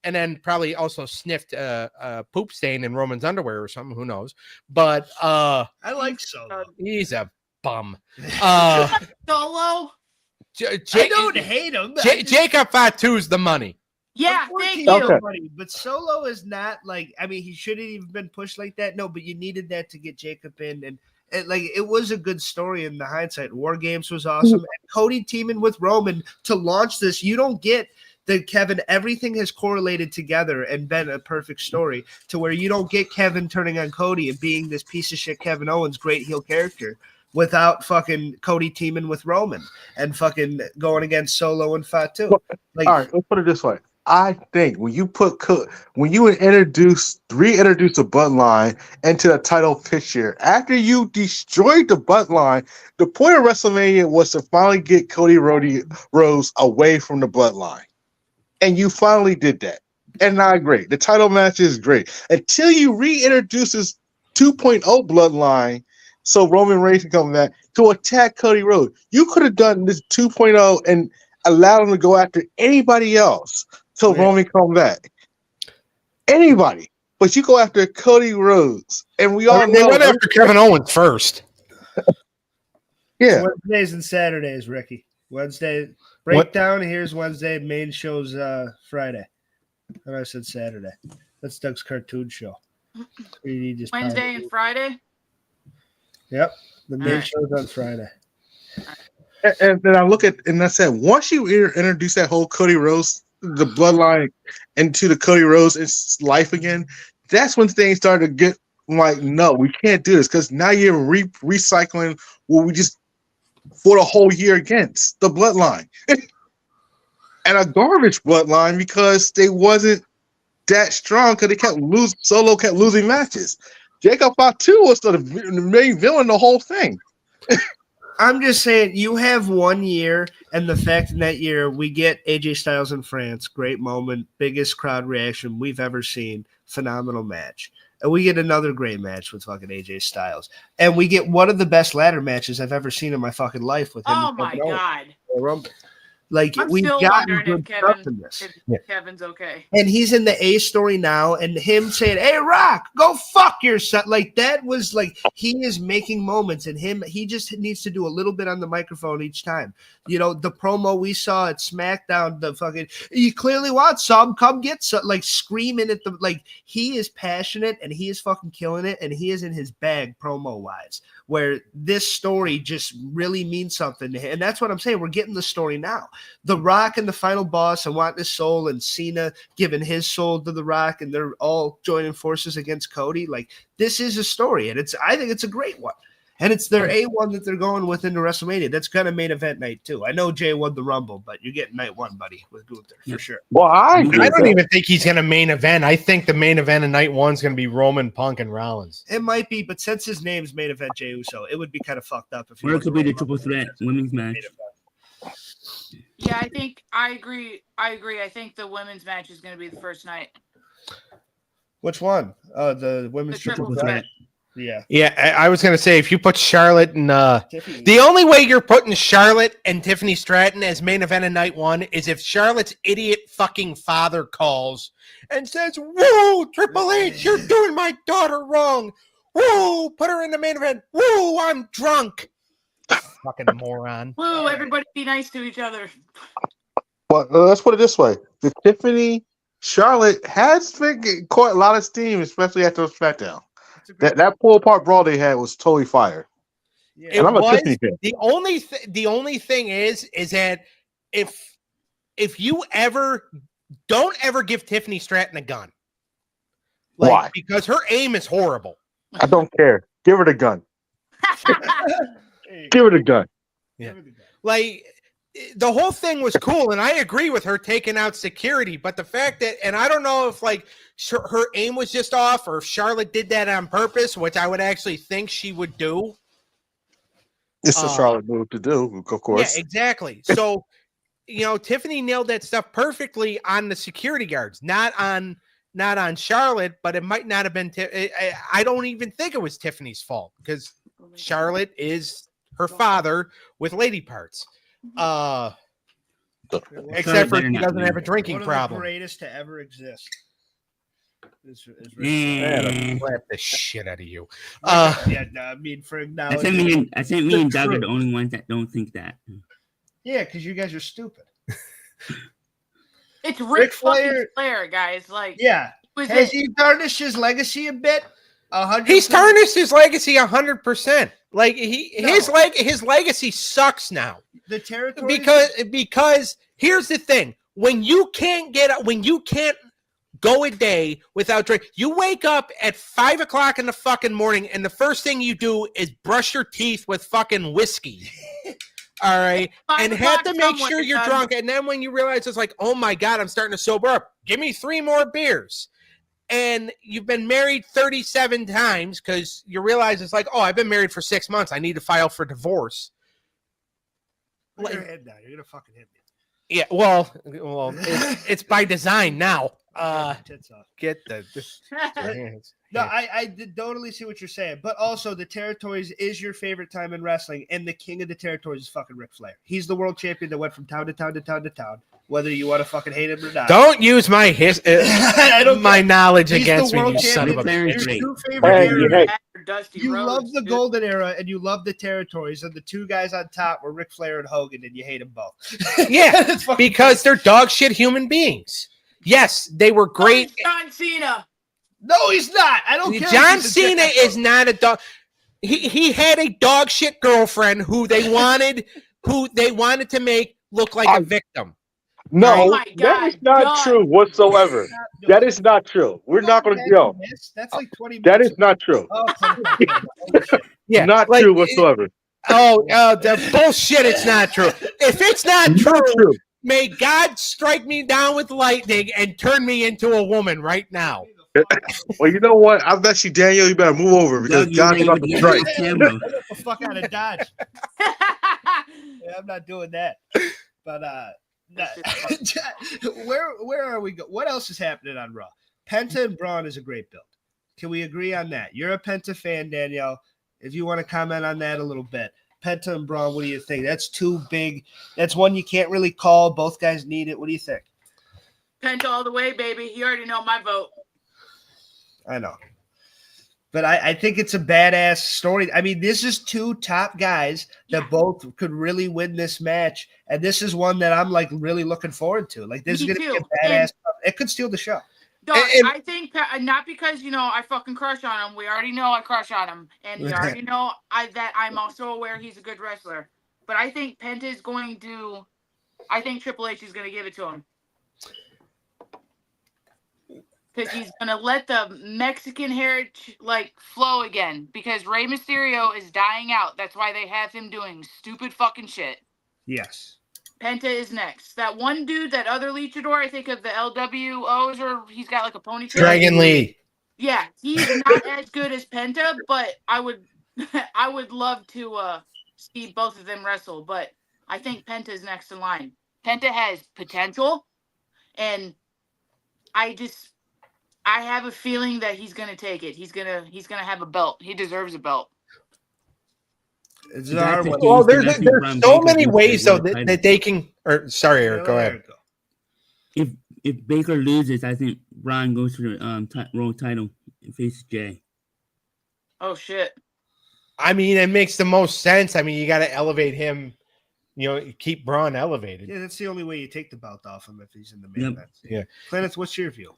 And then probably also sniffed a poop stain in Roman's underwear or something. Who knows? But I like Solo. he's a bum. Solo? I don't hate him. Jacob Fatu's the money. Yeah, Of course thank he you. is Okay. money, but Solo is not like. I mean, he shouldn't even been pushed like that. No, but you needed that to get Jacob in, and like it was a good story in the hindsight. War Games was awesome. And Cody teaming with Roman to launch this. You don't get the Kevin. Everything has correlated together and been a perfect story to where you don't get Kevin turning on Cody and being this piece of shit Kevin Owens great heel character without fucking Cody teaming with Roman and fucking going against Solo and Fatu. Like, All right, let's put it this way. I think when you reintroduce the bloodline into the title picture, after you destroyed the bloodline, the point of WrestleMania was to finally get Cody Rhodes away from the bloodline. And you finally did that. And I agree. The title match is great. Until you reintroduce this 2.0 bloodline, so Roman Reigns can come back to attack Cody Rhodes. You could have done this 2.0 and allowed him to go after anybody else till Roman come back. Anybody. But you go after Cody Rhodes. And we all They know went after Kevin Owens first. yeah. Wednesdays and Saturdays, Ricky. Wednesday breakdown. Here's Wednesday. Main show's Friday. And I said Saturday. That's Doug's cartoon show. You just Wednesday and Friday? Yep. The main Alright. show's on Friday. And then I look at and I said, once you introduce that whole Cody Rhodes, the bloodline into the Cody Rhodes life again, that's when things started to get like, no, we can't do this because now you're recycling what we just for the whole year against the bloodline. And a garbage bloodline because they wasn't that strong because they kept Solo kept losing matches. Jacob Fatu was the main villain the whole thing. I'm just saying, you have 1 year, and the fact in that year we get AJ Styles in France, great moment, biggest crowd reaction we've ever seen, phenomenal match. And we get another great match with fucking AJ Styles. And we get one of the best ladder matches I've ever seen in my fucking life with him. Oh my God. Rumble. Like, I'm we've still gotten wondering good if stuff in this. Kevin's okay. And he's in the A story now, and him saying, "Hey, Rock, go fuck yourself." Like, that was like, he is making moments, and he just needs to do a little bit on the microphone each time. You know, the promo we saw at SmackDown, the fucking, you clearly want some, come get some, like, screaming at the, like, he is passionate, and he is fucking killing it, and he is in his bag promo-wise, where this story just really means something to him. And that's what I'm saying. We're getting the story now. The Rock and the final boss and wanting his soul, and Cena giving his soul to The Rock, and they're all joining forces against Cody. Like, this is a story, and I think it's a great one. And it's their A1 that they're going with into WrestleMania. That's kind of main event night, too. I know Jay won the Rumble, but you're getting night one, buddy, with Gunther, for sure. Well, I don't even think he's going to main event. I think the main event of night one is going to be Roman, Punk, and Rollins. It might be, but since his name's main event Jey Uso, it would be kind of fucked up if he Or it could be the triple threat women's match. Yeah, I agree. I think the women's match is going to be the first night. Which one? The women's The triple threat. threat. Yeah. Yeah, I was going to say, if you put Charlotte and Tiffany. the only way you're putting Charlotte and Tiffany Stratton as main event of night one is if Charlotte's idiot fucking father calls and says, "Whoa, Triple H, you're doing my daughter wrong. Whoa, put her in the main event. Whoa, I'm drunk." Fucking moron. Woo, everybody be nice to each other. But let's put it this way: the Tiffany Charlotte has been caught a lot of steam, especially after SmackDown. That pull apart brawl they had was totally fire. Yeah. It And I'm a was, Tiffany fan. the only thing is that if you don't ever give Tiffany Stratton a gun. Like, Why? Because her aim is horrible. I don't care. Give her the gun. Give her the gun. Yeah. Like, the whole thing was cool, and I agree with her taking out security, but the fact that, and I don't know if like her aim was just off or if Charlotte did that on purpose, which I would actually think she would do. It's a Charlotte move to do, of course. Yeah, exactly. So, Tiffany nailed that stuff perfectly on the security guards, not on Charlotte, but it might not have been. I don't even think it was Tiffany's fault because Charlotte is her father with lady parts. Except for he doesn't have a drinking One of problem. the greatest to ever exist. Slap the shit out of you. I mean, for acknowledging. I think me and Doug are the only ones that don't think that. Yeah, because you guys are stupid. It's Ric Flair, guys. Like, yeah. Has he tarnished his legacy a bit? 100%? He's tarnished his legacy 100%. Like his legacy sucks now. The territory because here's the thing: when you can't go a day without drink, you wake up at 5 o'clock in the fucking morning, and the first thing you do is brush your teeth with fucking whiskey. All right, and have to make sure you're drunk. And then when you realize it's like, oh my God, I'm starting to sober up. Give me 3 more beers. And you've been married 37 times because you realize it's like, oh, I've been married for 6 months. I need to file for divorce. Put your head down. You're gonna fucking hit me. Yeah, well, it's by design now. Tits off. Get the No, I did totally see what you're saying, but also the territories is your favorite time in wrestling, and the king of the territories is fucking Ric Flair. He's the world champion that went from town to town to town to town, whether you want to fucking hate him or not. Don't use my my knowledge He's against the me, world you son of a champion. bitch. Your two favorite eras. Dusty You Rhodes, love the dude. golden era, and you love the territories, and the two guys on top were Ric Flair and Hogan, and you hate them both. Yeah, because they're dog shit human beings. Yes, they were great. John Cena. No, he's not. I don't care. John Cena is not a dog. He had a dog shit girlfriend who they wanted to make look like a victim. No, Oh my that God, is not John. true whatsoever. That is not true. We're not going to go. That's like 20 minutes. That is not true. Oh, Yeah, Not like, true whatsoever. The bullshit. It's not true. If it's not Not true, true. may God strike me down with lightning and turn me into a woman right now. Well, you know what? I bet you, Daniel, you better move over because Doug, you God's ain't about even to getting strike. off camera. Get the fuck out of Dodge. Yeah, I'm not doing that. But where are we going? What else is happening on Raw? Penta and Braun is a great build. Can we agree on that? You're a Penta fan, Danielle. If you want to comment on that a little bit. Penta and Braun, what do you think? That's too big. That's one you can't really call. Both guys need it. What do you think? Penta all the way, baby. You already know my vote. I know. But I think it's a badass story. I mean, this is two top guys that both could really win this match. And this is one that I'm like really looking forward to. Like, this is going to be a badass. It could steal the show. Dog, I think not because I fucking crush on him. We already know I crush on him, and we already know that I'm also aware he's a good wrestler. But I think Penta is going to. I think Triple H is going to give it to him because he's going to let the Mexican heritage flow again. Because Rey Mysterio is dying out. That's why they have him doing stupid fucking shit. Yes. Penta is next. That one dude, that other luchador, I think of the LWOs, or he's got like a ponytail. Dragon Lee. Yeah, he's not as good as Penta, but I would love to see both of them wrestle. But I think Penta's next in line. Penta has potential, and I have a feeling that he's gonna take it. He's gonna have a belt. He deserves a belt. It's hard one. Well, there's so many ways though that they can. Or sorry, Eric, go ahead. If Baker loses, I think Ron goes for the world title and faces Jay. Oh shit! I mean, it makes the most sense. I mean, you got to elevate him. You know, keep Braun elevated. Yeah, that's the only way you take the belt off him if he's in the main event. Yeah. Cleneth, what's your view?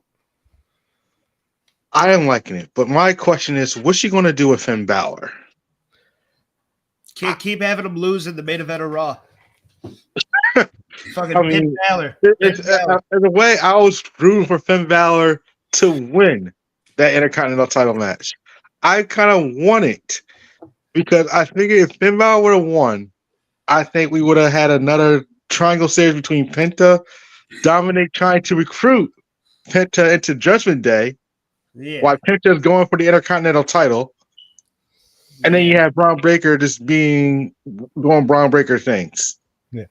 I am liking it, but my question is, what's she going to do with Finn Balor? Can't keep having him lose in the main event of Raw. Fucking I mean, Finn Balor. In a way, I was rooting for Finn Balor to win that Intercontinental title match. I kind of want it because I figured if Finn Balor would have won, I think we would have had another triangle series between Penta, Dominic trying to recruit Penta into Judgment Day, while Penta is going for the Intercontinental title. And then you have Braun Breaker just doing Braun Breaker things. Yeah.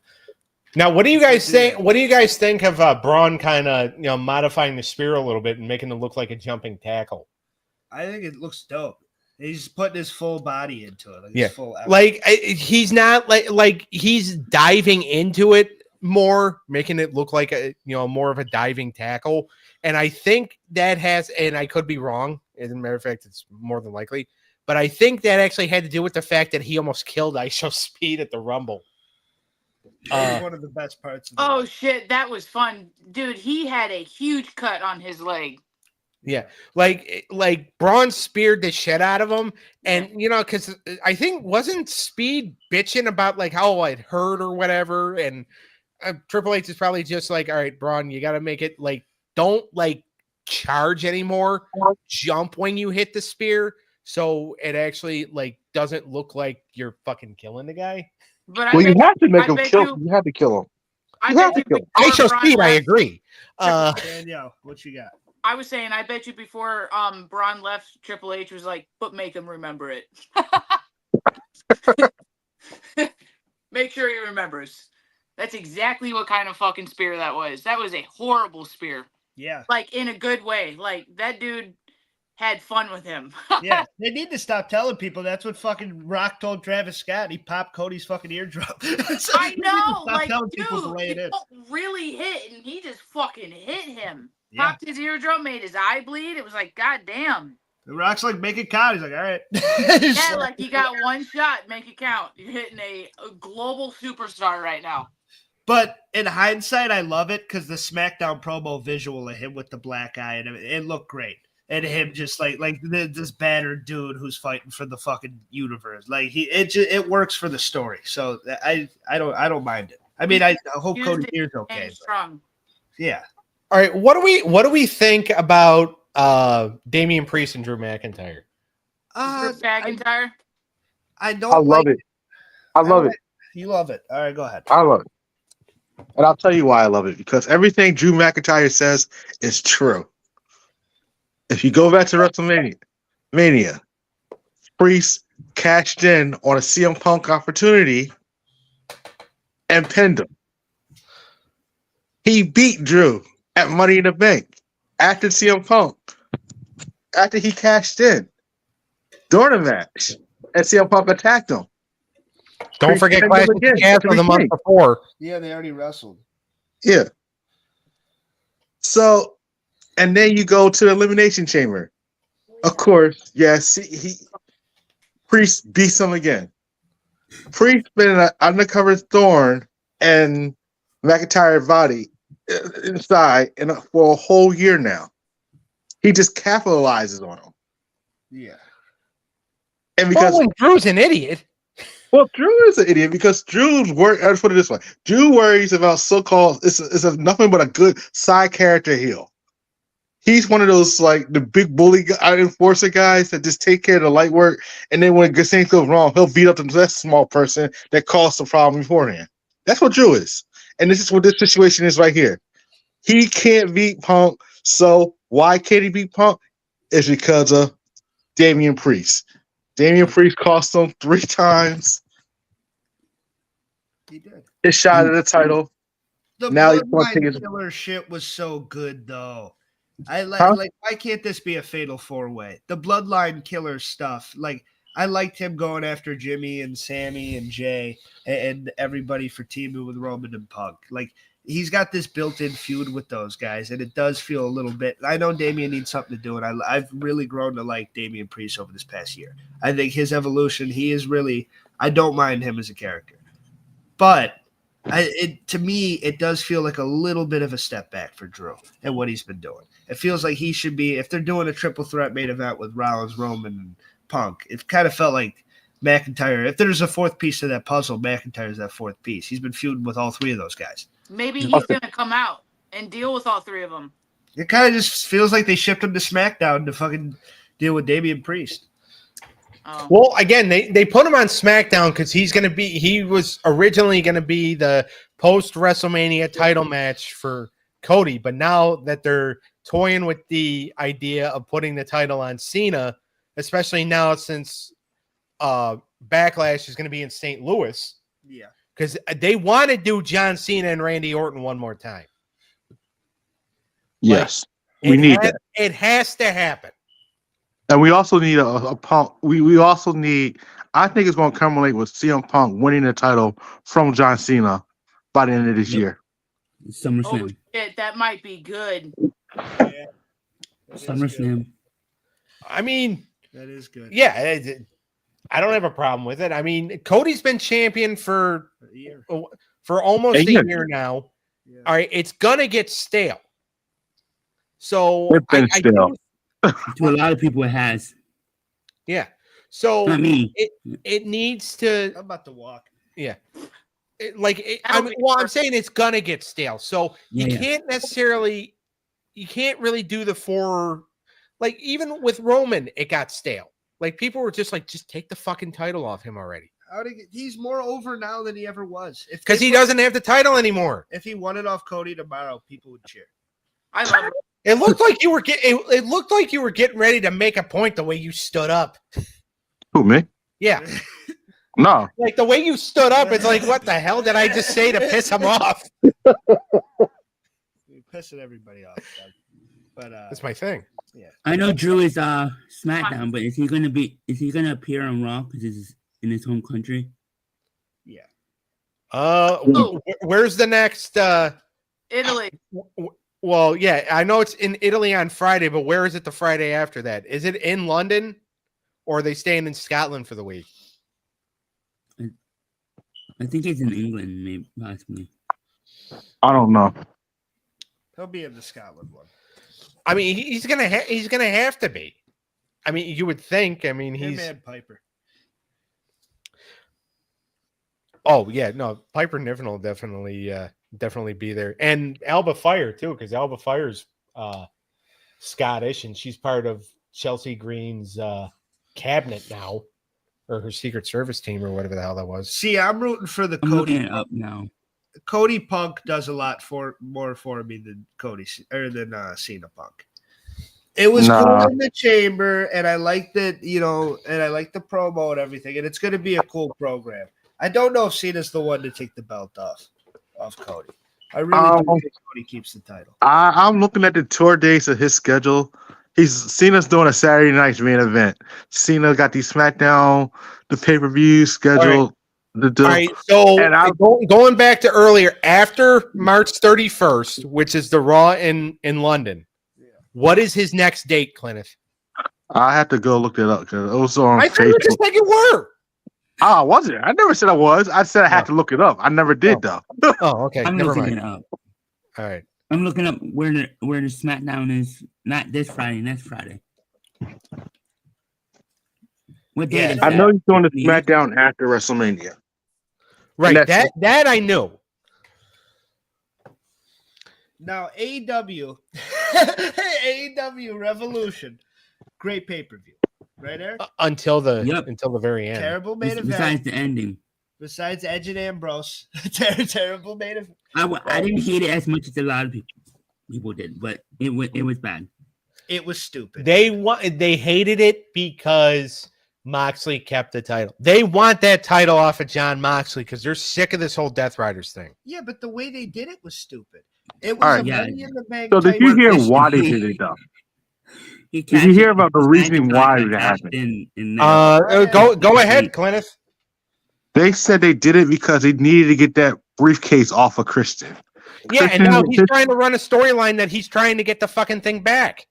Now, what do you guys think? What do you guys think of Braun kind of modifying the spear a little bit and making it look like a jumping tackle? I think it looks dope. He's putting his full body into it. Yeah, full he's not like he's diving into it more, making it look like a more of a diving tackle. And I think that has, and I could be wrong. As a matter of fact, it's more than likely. But I think that actually had to do with the fact that he almost killed ISO Speed at the Rumble. One of the best parts. Oh shit, that was fun, dude. He had a huge cut on his leg. Yeah, like Braun speared the shit out of him, and because I think wasn't Speed bitching about like how it hurt or whatever, and Triple H is probably just like, all right, Braun, you got to make it like don't like charge anymore, jump when you hit the spear. So it actually like doesn't look like you're fucking killing the guy. But you have to make him kill. You have to kill him. I bet you. I show Speed. I agree. Danielle, what you got? I was saying, I bet you before Braun left, Triple H was like, "But make him remember it. Make sure he remembers." That's exactly what kind of fucking spear that was. That was a horrible spear. Yeah, like in a good way. Like that dude had fun with him. Yeah, they need to stop telling people that's what fucking Rock told Travis Scott. He popped Cody's fucking eardrum. So I know, like, dude, it don't really hit, and he just fucking hit him. Yeah. Popped his eardrum, made his eye bleed. It was like, god damn. The Rock's like, make it count. He's like, all right. Yeah, like you got one shot, make it count. You're hitting a global superstar right now. But in hindsight, I love it because the SmackDown promo visual of him with the black eye, and it looked great. And him just like this battered dude who's fighting for the fucking universe. Like it works for the story. So I don't mind it. I mean, I hope Cody here's okay. Strong. Yeah. All right. What do we think about Damian Priest and Drew McIntyre? Drew McIntyre. I don't. I love it. I love it. You love it. All right, go ahead. I love it. And I'll tell you why I love it, because everything Drew McIntyre says is true. If you go back to WrestleMania, Priest cashed in on a CM Punk opportunity and pinned him. He beat Drew at Money in the Bank after CM Punk, after he cashed in during the match, and CM Punk attacked him. Don't Priest forget pinned Clash him of the again Castle to the month retain. before. Yeah, they already wrestled. Yeah. So, and then you go to the Elimination Chamber. Of course, yes, he Priest beats him again. Priest been an undercover thorn and McIntyre's body inside for a whole year now. He just capitalizes on him. Yeah. And because Well, Drew's an idiot. Drew is an idiot because Drew's work. I'll put it this way: Drew worries about so-called it's nothing but a good side character heel. He's one of those like the big bully enforcer guys that just take care of the light work, and then when things goes wrong, he'll beat up the less small person that caused the problem beforehand. That's what Drew is, and this is what this situation is right here. He can't beat Punk, so why can't he beat Punk? It's because of Damian Priest. Damian Priest cost him 3 times. He did. His shot at the title. The Now he's going to take Bloodline his. Killer shit was so good, though. I Huh? like. Why can't this be a fatal 4-way? The Bloodline Killer stuff. Like, I liked him going after Jimmy and Sammy and Jay and everybody for teaming with Roman and Punk. Like, he's got this built-in feud with those guys, and it does feel a little bit. I know Damian needs something to do, and I've really grown to like Damian Priest over this past year. I think his evolution. He is really. I don't mind him as a character, but. To me, it does feel like a little bit of a step back for Drew and what he's been doing. It feels like he should be, if they're doing a triple threat main event with Rollins, Roman, and Punk, it kind of felt like McIntyre. If there's a fourth piece to that puzzle, McIntyre's that fourth piece. He's been feuding with all 3 of those guys. Maybe he's going to come out and deal with all 3 of them. It kind of just feels like they shipped him to SmackDown to fucking deal with Damian Priest. Oh. Well, again, they put him on SmackDown because he was originally going to be the post WrestleMania title match for Cody, but now that they're toying with the idea of putting the title on Cena, especially now since Backlash is going to be in St. Louis, Yeah, because they want to do John Cena and Randy Orton one more time. Yes, we need that. It has to happen. And we also need a Punk. We also need. I think it's going to culminate with CM Punk winning the title from John Cena by the end of this year. SummerSlam. Oh shit, that might be good. yeah. SummerSlam. I mean, That is good. yeah, I don't have a problem with it. I mean, Cody's been champion for A year. almost a Yeah. year now. Yeah. All right, it's gonna get stale. So It's been stale. To a lot of people, it has. yeah. So Not me. it needs to, I'm about to walk. yeah. That'll be I'm saying it's gonna get stale. So you Yeah. can't necessarily, you can't really do the 4. Like even with Roman, it got stale. Like people were just like, just take the fucking title off him already. He's more over now than he ever was. Because he doesn't have the title anymore. If he won it off Cody tomorrow, people would cheer. I love it. It looked like you were it looked like you were getting ready to make a point the way you stood up. Who, me? Yeah. No. Like the way you stood up, it's like, what the hell did I just say to piss him off? You're pissing everybody off, Doug. But That's my thing. yeah. I know Drew is SmackDown, but is he gonna appear on Raw because it's in his home country? Yeah. Where's the next Italy. well, yeah, I know it's in Italy on Friday, but where is it the Friday after that? Is it in London or are they staying in Scotland for the week? I think it's in England, maybe possibly. I don't know. He'll be in the Scotland one. I mean, he's gonna have to be. I mean, you would think. I mean, Him he's. and Piper. Oh yeah, no, Piper Niven will definitely be there, and Alba Fire too, because Alba Fire's Scottish, and she's part of Chelsea Green's cabinet now, or her Secret Service team, or whatever the hell that was. See, I'm rooting for the I'm looking Cody. it up now. Cody Punk does a lot more for me than Cena Punk. It was Nah. cool in the chamber, and I liked it, and I liked the promo and everything, and it's going to be a cool program. I don't know if Cena's the one to take the belt off Cody. I really don't think Cody keeps the title. I'm looking at the tour dates of his schedule. Cena's doing a Saturday night's main event. Cena got the SmackDown, the pay-per-view scheduled. All right, so and going back to earlier, after March 31st, which is the Raw in London, what is his next date, Cleneth? I have to go look it up because it was on I thought you were just Facebook. like you were. Oh, was it? I never said I was. I said I had to look it up. I never did though. Oh, okay. I'm Never looking mind. it up. All right. I'm looking up where the SmackDown is. Not this Friday, next Friday. What date is I that? know he's doing the 28th? SmackDown after WrestleMania. Right. that's- That I knew. Now, AEW, AEW Revolution, great pay-per-view. Right, Eric? Until the Yep. very end. Terrible main event. Besides the ending. Besides Edge and Ambrose. Terrible main event. I didn't hate it as much as a lot of people did, but it was bad. It was stupid. They hated it because Moxley kept the title. They want that title off of John Moxley because they're sick of this whole Death Riders thing. Yeah, but the way they did it was stupid. It was All a right. Money in the Bank. So did type you of hear issue. why they did it though? Did Did you hear about the reasoning why it happened? Go ahead, Cleneth. They said they did it because they needed to get that briefcase off of Christian. Yeah, and Christian- now he's trying to run a storyline that he's trying to get the fucking thing back.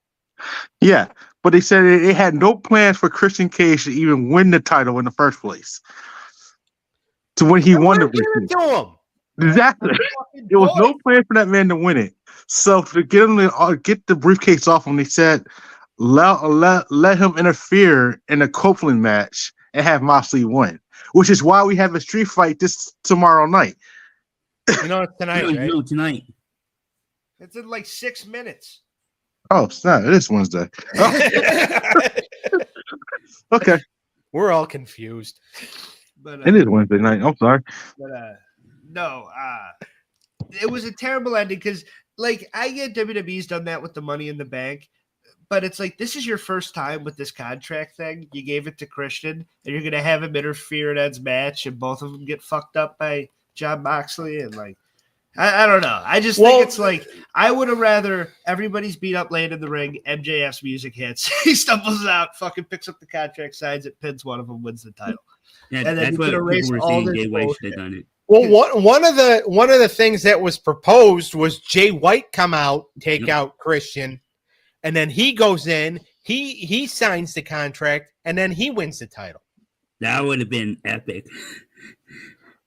Yeah, but they said they had no plans for Christian Cage to even win the title in the first place. So when he won the What are you briefcase, gonna do him? exactly, there was no plan for that man to win it. So to get him to get the briefcase off him, they said let him interfere in a Copeland match and have Moxley win, which is why we have a street fight this tomorrow night. You know it's tonight, right? No, tonight. It's in like 6 minutes. Oh, snap! It is Wednesday. Oh, okay, We're all confused. But it is Wednesday night. I'm sorry. But no, it was a terrible ending because, like, I get WWE's done that with the Money in the Bank, but it's like this is your first time with this contract thing. You gave it to Christian, and you're gonna have him interfere in Ed's match, and both of them get fucked up by John Moxley, and like, I don't know. I just think it's like I would have rather everybody's beat up, laying in the ring. MJF's music hits, he stumbles out, fucking picks up the contract, signs it, pins one of them, wins the title. Yeah, And then that's you what could erase people were all saying. this Jay White should bullshit. have done it. Well, one of the things that was proposed was Jay White come out, take out Christian, and then he goes in, he signs the contract, and then he wins the title. That would have been epic.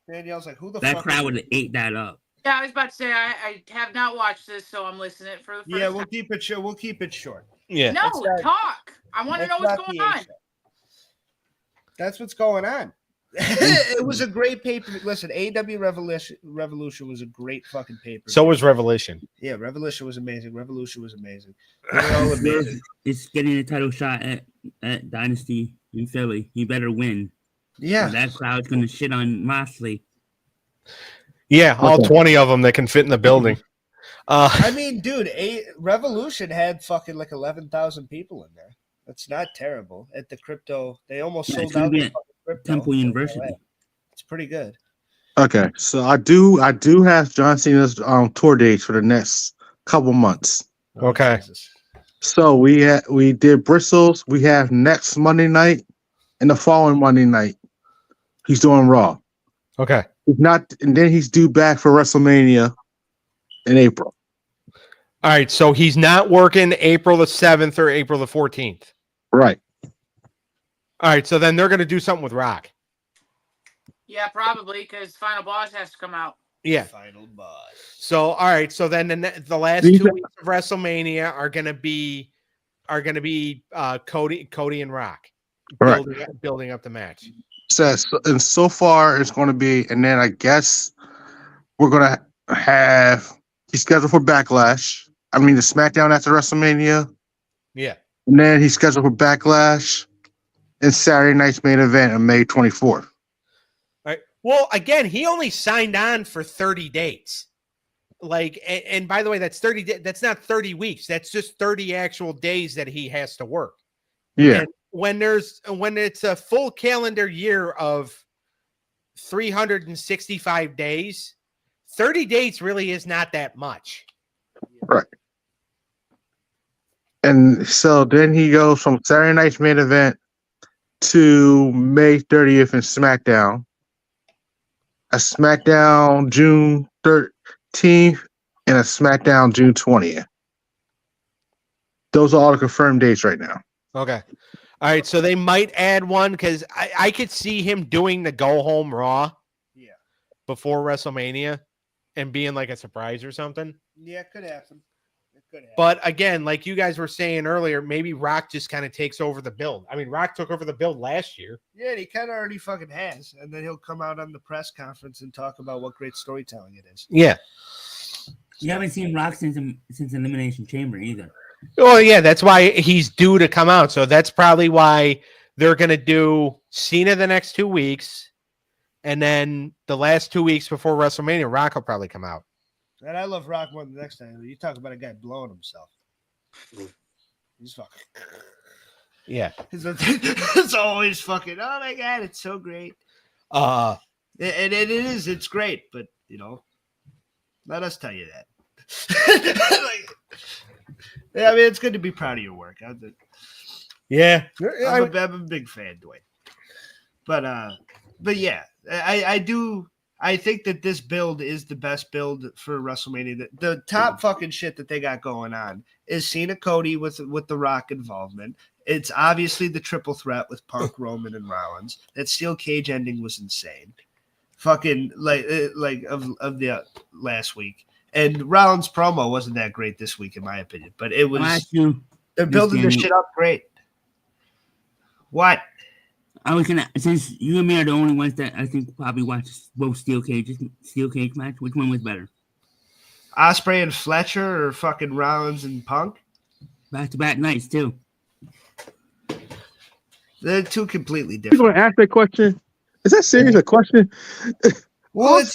Danielle's like, who the That fuck? crowd would have ate that up. Yeah, I was about to say I have not watched this, so I'm listening for the first Yeah, time. we'll keep it short. We'll keep it short. Yeah. No, That's not- talk. I want to know That's what's not going the on. age. That's what's going on. It was a great paper. Listen, AEW Revolution was a great fucking paper. So was Revelation. Yeah, Revolution was amazing. Revolution was amazing. They were all amazing. It's getting a title shot at Dynasty in Philly. You better win. Yeah, That crowd's gonna shit on Moxley. Yeah, all 20 of them that can fit in the building. I mean, dude, Revolution had fucking like 11,000 people in there. That's not terrible. At the crypto, they almost Yeah, it's sold gonna out be the at fucking crypto. Temple University. It's pretty good. Okay, so I do have John Cena's tour dates for the next couple months. Okay. Jesus. So we did Bristol's. We have next Monday night and the following Monday night. He's doing Raw. Okay. He's not, and then he's due back for WrestleMania in April. All right, so he's not working April the 7th or April the 14th. Right. All right, so then they're going to do something with Rock. Yeah, probably because Final Boss has to come out. Yeah. Final boss. So all right, so then the last These 2 are- weeks of WrestleMania are going to be Cody and Rock Right. building up the match. Says and so far it's going to be, and then I guess we're going to have he's scheduled for Backlash. I mean the SmackDown after WrestleMania, Yeah. and then he's scheduled for Backlash and Saturday night's main event on May 24th. All right. Well, again, he only signed on for 30 dates. Like, and by the way, that's 30. That's not 30 weeks. That's just 30 actual days that he has to work. Yeah. And when it's a full calendar year of 365 days, 30 days really is not that much. Right. And so then he goes from Saturday night's main event to May 30th in SmackDown. A SmackDown June 13th and a SmackDown June 20th. Those are all the confirmed dates right now. Okay. All right. So they might add one because I could see him doing the go home Raw before WrestleMania and being like a surprise or something. Yeah, it could happen. But again, like you guys were saying earlier, maybe Rock just kind of takes over the build. I mean, Rock took over the build last year. Yeah, and he kind of already fucking has. And then he'll come out on the press conference and talk about what great storytelling it is. Yeah. You haven't seen Rock since Elimination Chamber either. Oh, yeah. That's why he's due to come out. So that's probably why they're going to do Cena the next 2 weeks. And then the last 2 weeks before WrestleMania, Rock will probably come out. And I love Rock more than the next time. You talk about a guy blowing himself. He's fucking. Yeah. It's always fucking, oh my God, it's so great. And it is, it's great. But, let us tell you that. Yeah, I mean, it's good to be proud of your work. Yeah. I'm a big fan, Dwayne. But yeah, I think that this build is the best build for WrestleMania. The top fucking shit that they got going on is Cena Cody with the Rock involvement. It's obviously the triple threat with Punk, Roman, and Rollins. That steel cage ending was insane. Fucking like of the last week. And Rollins promo wasn't that great this week, in my opinion. But it was. They're building this shit up great. What? I was gonna, since you and me are the only ones that I think probably watched both steel cage match. Which one was better? Ospreay and Fletcher, or fucking Rollins and Punk? Back-to-back nights too. They're two completely You different. gonna ask that question? Is that serious? A question? Well, it's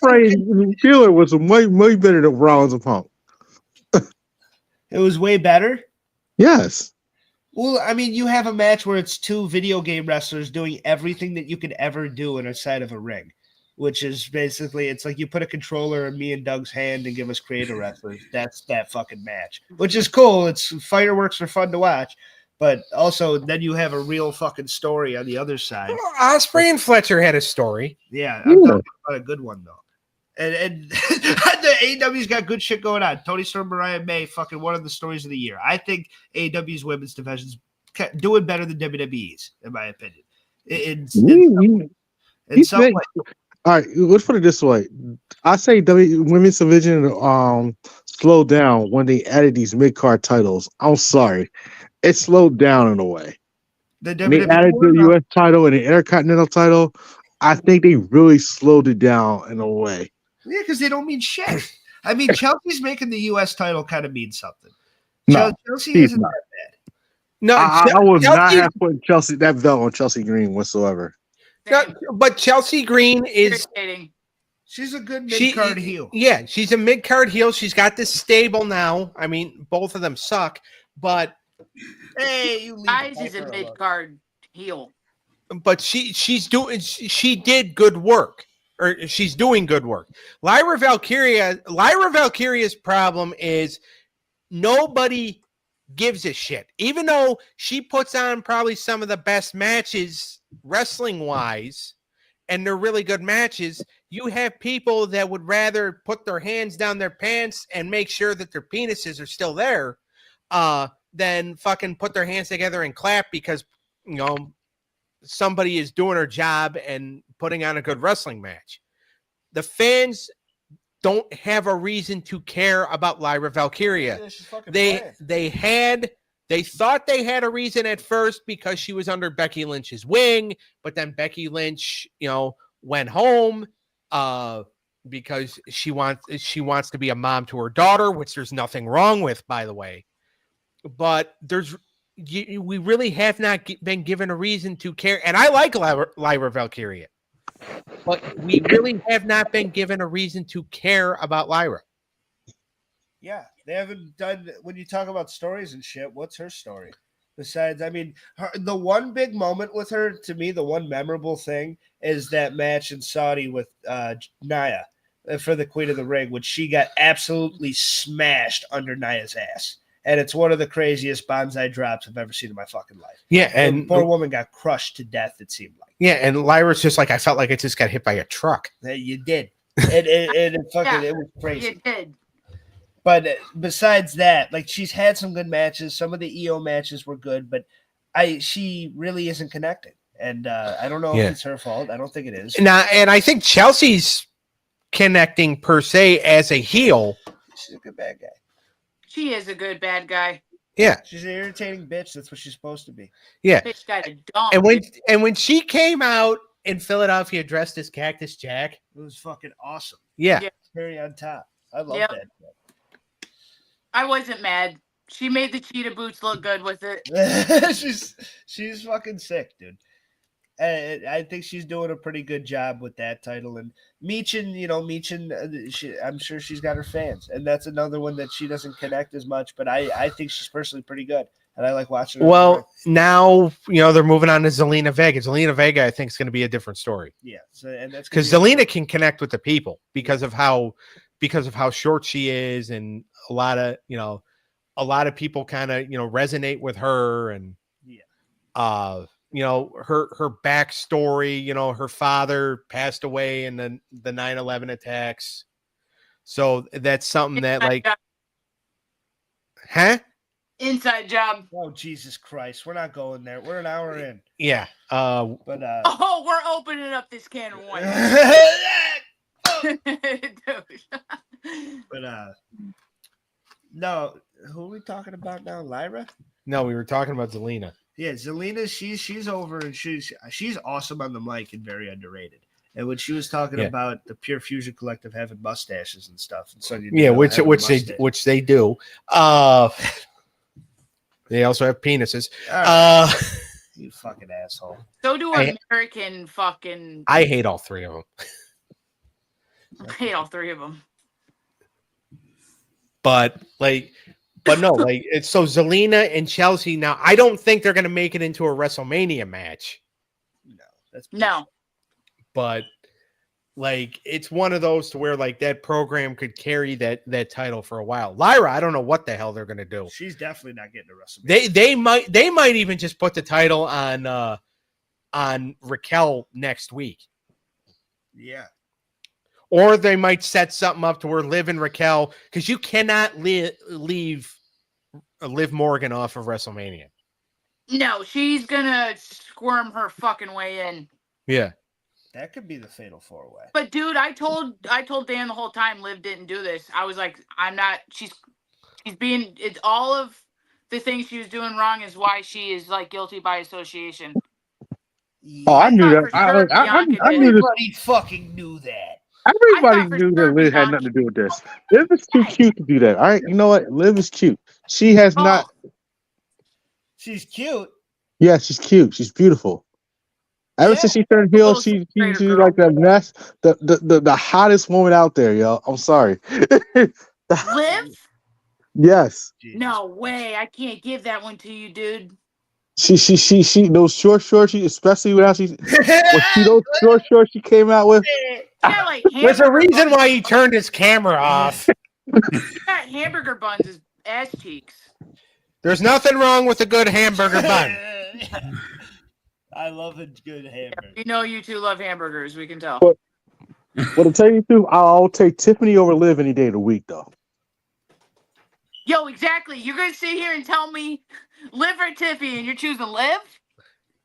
Taylor was way better than Rollins and Punk. it was way better. Yes. Well, I mean, you have a match where it's two video game wrestlers doing everything that you could ever do in a side of a ring, which is basically, it's like you put a controller in me and Doug's hand and give us creator wrestlers. That's that fucking match, which is cool. It's fireworks are fun to watch, but also then you have a real fucking story on the other side. Ospreay and Fletcher had a story. Yeah, I'm talking about a good one though. And the AEW's got good shit going on. Tony Storm, Mariah May, fucking one of the stories of the year. I think AEW's women's division's doing better than WWE's, in my opinion. In some way. All right, let's put it this way. I say women's division slowed down when they added these mid-card titles. I'm sorry. It slowed down in a way. They added the U.S. title and the Intercontinental title. I think they really slowed it down in a way. Yeah, because they don't mean shit. I mean, Chelsea's making the U.S. title kind of mean something. No, Chelsea isn't that bad. No, I would not have put that belt on Chelsea Green whatsoever. No, but Chelsea Green is she's a good mid-card heel. Yeah, she's a mid-card heel. She's got this stable now. I mean, both of them suck, but hey, Guys is a mid-card heel. But she did good work. Or she's doing good work. Lyra Valkyria's problem is nobody gives a shit. Even though she puts on probably some of the best matches wrestling-wise, and they're really good matches, you have people that would rather put their hands down their pants and make sure that their penises are still there than fucking put their hands together and clap because, somebody is doing her job and putting on a good wrestling match. The fans don't have a reason to care about Lyra Valkyria. They thought they had a reason at first because she was under Becky Lynch's wing, but then Becky Lynch, went home because she wants to be a mom to her daughter, which there's nothing wrong with, by the way. But we really have not been given a reason to care. And I like Lyra Valkyria, but we really have not been given a reason to care about Lyra. Yeah, they haven't done. When you talk about stories and shit, what's her story? Besides, I mean, the one big moment with her, to me, the one memorable thing is that match in Saudi with Nia for the Queen of the Ring, which she got absolutely smashed under Nia's ass. And it's one of the craziest bonsai drops I've ever seen in my fucking life. Yeah, The and poor woman got crushed to death, it seemed like. yeah, and Lyra's just like, I felt like I just got hit by a truck. You did. It fucking, Yeah, it was crazy. You did. But besides that, like she's had some good matches. Some of the EO matches were good, but she really isn't connected. And I don't know if it's her fault. I don't think it is. Now, and I think Chelsea's connecting per se as a heel. She's a good bad guy. She is a good bad guy. Yeah, she's an irritating bitch. That's what she's supposed to be. Yeah, bitch got a dumb. And when she came out in Philadelphia dressed as Cactus Jack, it was fucking awesome. Yeah, very on top. I love that. I wasn't mad. She made the cheetah boots look good with it. she's fucking sick, dude. I think she's doing a pretty good job with that title. And Michin, I'm sure she's got her fans, and that's another one that she doesn't connect as much. But I think she's personally pretty good, and I like watching her. Well, now they're moving on to Zelina Vega. Zelina Vega, I think, is going to be a different story. Yeah, so and that's because Zelina can connect with the people because of how short she is, and a lot of people kind of resonate with her, and her backstory. Her father passed away in the 9/11 attacks, so that's something that Inside job. Oh, Jesus Christ, we're not going there. We're an hour in. Yeah, but we're opening up this can of worms. But no, who are we talking about now? Lyra? No, we were talking about Zelina. Yeah, Zelina, she's over, and she's awesome on the mic and very underrated. And when she was talking about the Pure Fusion Collective having mustaches and stuff, and so which they do. They also have penises. You fucking asshole. So do American fucking. I hate all three of them. I hate all three of them. But no, it's so Zelina and Chelsea. Now, I don't think they're going to make it into a WrestleMania match. No. But it's one of those to where that program could carry that title for a while. Lyra, I don't know what the hell they're going to do. She's definitely not getting a WrestleMania. They might even just put the title on Raquel next week. Yeah. Or they might set something up to where Liv and Raquel, because you cannot leave Liv Morgan off of WrestleMania. No, she's gonna squirm her fucking way in. Yeah, that could be the fatal 4-way. But dude, I told Dan the whole time Liv didn't do this. I was like, I'm not. She's being. It's all of the things she was doing wrong is why she is guilty by association. Oh, I knew that. I knew everybody fucking knew that. Everybody knew that Liv had nothing to do with this. Liv is too cute to do that. All right, you know what? Liv is cute. She has not. She's cute. Yeah, she's cute. She's beautiful. Ever since she turned heel, she's like the best, the hottest woman out there, yo. I'm sorry. Liv? Yes. No way. I can't give that one to you, dude. She those short shorts, especially when those short shorts she came out with. Yeah, there's a reason why he turned his camera off. She got hamburger buns as ass cheeks. There's nothing wrong with a good hamburger bun. I love a good hamburger. You know you two love hamburgers, we can tell. But to tell you the truth, I'll take Tiffany over Liv any day of the week, though. Yo, exactly. You're going to sit here and tell me Liv or Tiffany, and you're choosing Liv?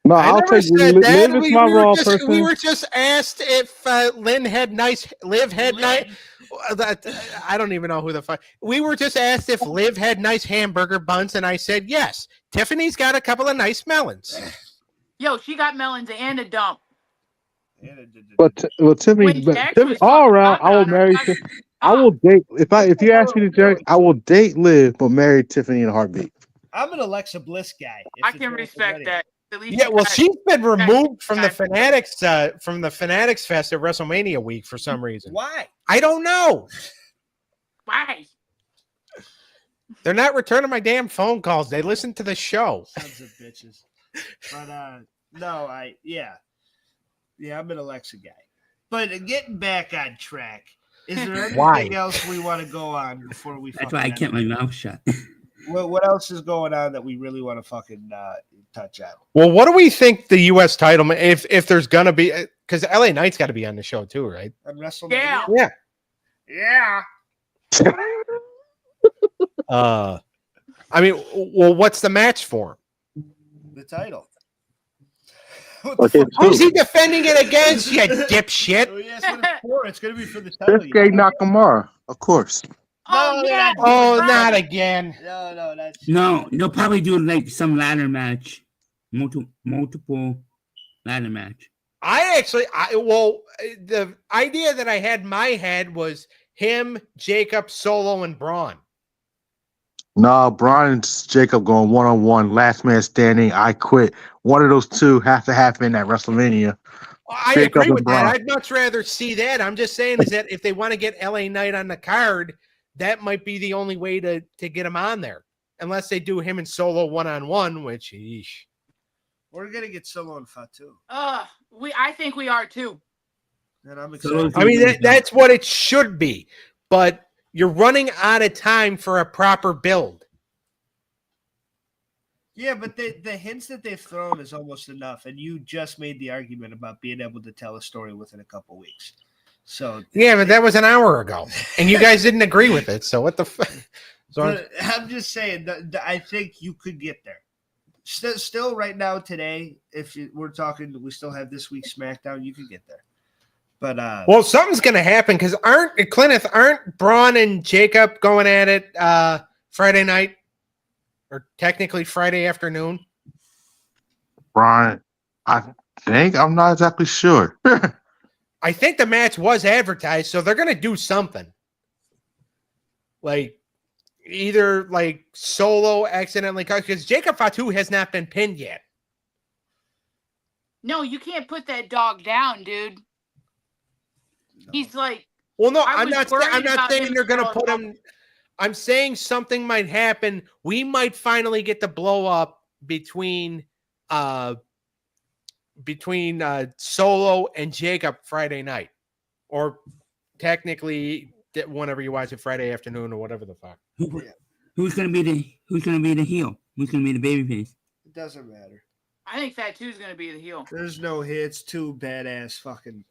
No, I'll take Liv. Liv is my wrong person. We were just asked if Liv had nice. I don't even know who the fuck. We were just asked if Liv had nice hamburger buns, and I said yes. Tiffany's got a couple of nice melons. Yo, she got melons and a dump. But Tiffany, all around, I will marry. I will date if you ask me to date, I will date Liv, but marry Tiffany in a heartbeat. I'm an Alexa Bliss guy. I can respect that. Yeah, well, she's been removed from the Fanatics Fest at WrestleMania week for some reason. Why? I don't know. Why? They're not returning my damn phone calls. They listen to the show. Sons of bitches. But no, yeah, I'm an Alexa guy. But getting back on track, is there anything Why? else we want to go on before we? That's why I kept my mouth shut. What else is going on that we really want to fucking touch on? Well, what do we think the U.S. title, if there's gonna be, because LA Knight's got to be on the show too, right? On WrestleMania? Yeah. Yeah. I mean, well, what's the match for? The title. Okay, Who's he defending it against? You dipshit. Oh, yes, what it's for. It's going to be for the title. Shinsuke Nakamura, of course. Oh, yeah. Oh, not again. No, that's No, they'll probably do like some ladder match, multiple ladder match. The idea that I had in my head was him, Jacob, Solo, and Braun. No, Braun and Jacob going one-on-one, last man standing, I quit. One of those two have to happen at WrestleMania. I Jacob agree and with Braun. that. I'd much rather see that. I'm just saying is that if they want to get LA Knight on the card, that might be the only way to get him on there. Unless they do him and Solo one-on-one, which, eesh. we're going to get Solo and Fatu. I think we are too. And I'm excited. I mean, that's what it should be. But you're running out of time for a proper build. Yeah, but the hints that they've thrown is almost enough. And you just made the argument about being able to tell a story within a couple weeks. So Yeah, but that was an hour ago. And you guys didn't agree with it. So what the fuck? but I'm just saying, I think you could get there. Still right now, today, we're talking, we still have this week's SmackDown, you could get there. But well, something's going to happen because aren't Braun and Jacob going at it Friday night or technically Friday afternoon? Braun, I think, I'm not exactly sure. I think the match was advertised, so they're going to do something. Like either like Solo accidentally, because Jacob Fatu has not been pinned yet. No, you can't put that dog down, dude. He's like, Well, no, I I'm was not worried about saying him they're going to throwing put him. I'm saying something might happen. We might finally get the blow up between Solo and Jacob Friday night, or technically whenever you watch it, Friday afternoon or whatever the fuck. Who's gonna be the heel? Who's gonna be the babyface? it doesn't matter. I think Fatu's going to be the heel. There's no hits, two badass fucking.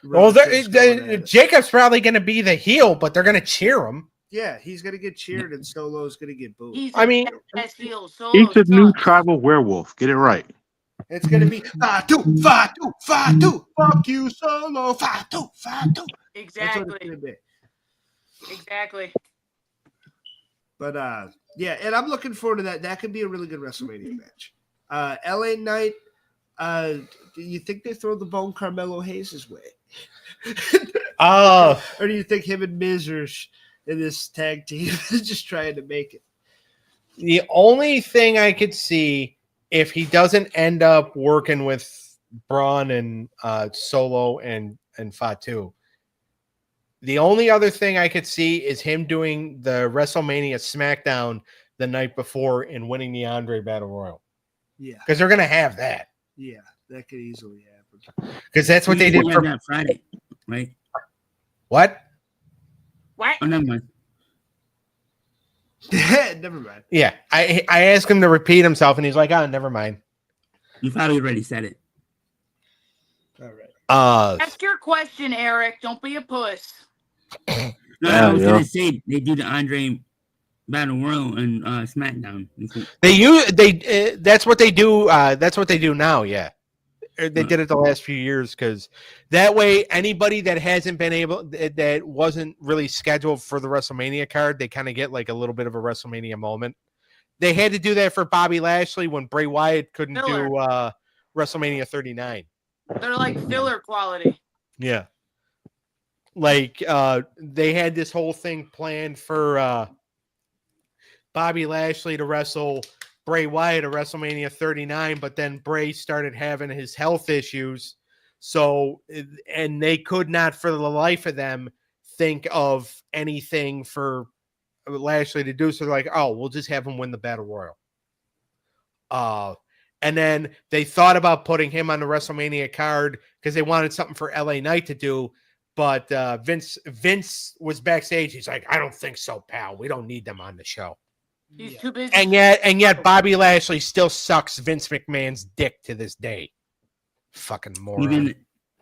Well, relatives going at it. Jacob's probably going to be the heel, but they're going to cheer him. Yeah, he's gonna get cheered and Solo's gonna get booed. He's I mean, best heel. He's a new sucks. tribal werewolf. Get it right. It's gonna be Fatu, Fatu, Fatu. Fuck you, Solo, Fatu, Fatu. That's what it's Exactly. gonna be. Exactly. But yeah, and I'm looking forward to that. That could be a really good WrestleMania match. LA Knight, do you think they throw the bone Carmelo Hayes' way? Or do you think him and Miz are in this tag team just trying to make it? The only thing I could see if he doesn't end up working with Braun and Solo and Fatu, the only other thing I could see is him doing the WrestleMania SmackDown the night before and winning the Andre Battle Royal. Yeah, Because they're going to have that. yeah, that could easily happen. Because that's what they did for that Friday, right? what? What? Oh, never mind. Never mind. Yeah, I asked him to repeat himself, and he's like, "Oh, never mind." You probably already said it. All right. Ask your question, Eric. Don't be a puss. No, Yeah, I was yeah. gonna say they do the Andre Battle Royal and SmackDown. That's what they do. That's what they do now. Yeah, they did it the last few years because that way anybody that hasn't been able that wasn't really scheduled for the WrestleMania card, they kind of get like a little bit of a WrestleMania moment. They had to do that for Bobby Lashley when Bray Wyatt couldn't Filler. do WrestleMania 39. They're like filler quality. Yeah. Like they had this whole thing planned for Bobby Lashley to wrestle Bray Wyatt at WrestleMania 39, but then Bray started having his health issues. So, and they could not for the life of them think of anything for Lashley to do. So they're like, oh, we'll just have him win the Battle Royal. And then they thought about putting him on the WrestleMania card because they wanted something for LA Knight to do. But Vince was backstage. He's like, I don't think so, pal. We don't need them on the show. He's too busy. And yet Bobby Lashley still sucks Vince McMahon's dick to this day. Fucking moron.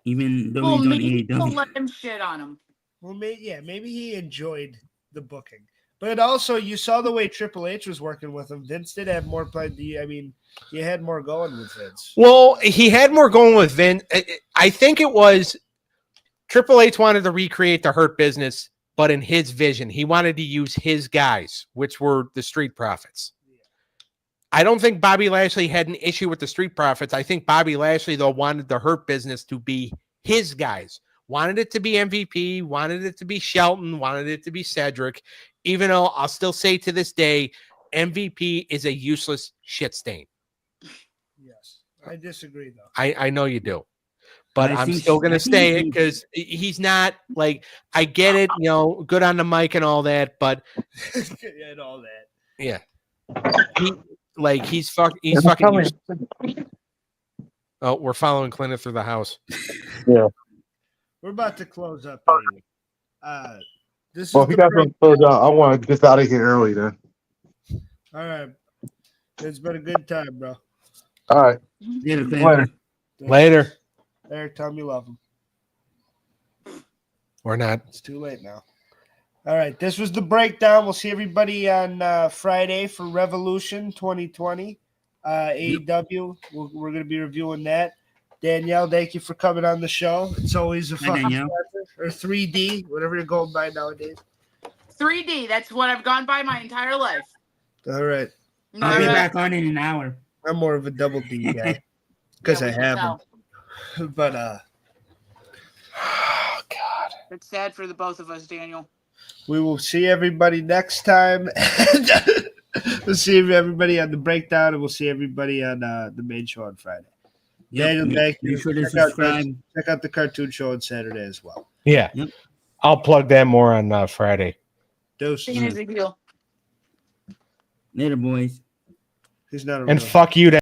Even though Well, he's on maybe AEW. we'll let him shit on him. Well, maybe he enjoyed the booking. But also, you saw the way Triple H was working with him. Vince did have more play. I mean, you had more going with Vince. Well, he had more going with Vince. I think it was Triple H wanted to recreate the Hurt Business, but in his vision, he wanted to use his guys, which were the Street Profits. I don't think Bobby Lashley had an issue with the Street Profits. I think Bobby Lashley, though, wanted the Hurt Business to be his guys. Wanted it to be MVP, wanted it to be Shelton, wanted it to be Cedric, even though I'll still say to this day, MVP is a useless shit stain. Yes. I disagree, though. I know you do. But I'm think- still going I to think say it he- because he's not like, I get it, good on the mic and all that, but and all that. yeah. He's fucking. Oh, we're following Cleneth through the house. We're about to close up anyway. This Well, is if you the guys break- want to close out, I want to get out of here early then. All right. It's been a good time, bro. All right. Later, Cleneth. Later. Later. Eric, tell me you love him. Or not. It's too late now. All right. This was the breakdown. We'll see everybody on Friday for Revolution 2020. AEW. We're going to be reviewing that. Danielle, thank you for coming on the show. It's always a Hi, fun Danielle. pleasure. Or 3D, whatever you're going by nowadays. 3D. That's what I've gone by my entire life. All right. I'll be Never- back on in an hour. I'm more of a double D guy because Yeah, I we can have tell. them. But Oh, God. It's sad for the both of us, Daniel. we will see everybody next time. We'll see everybody on the breakdown, and we'll see everybody on the main show on Friday. Daniel, thank you. Make sure to Check out subscribe. Check out the cartoon show on Saturday as well. Yeah. Yep. I'll plug that more on Friday. Deuces. Here's the deal. Later, boys. He's not a And real- fuck you to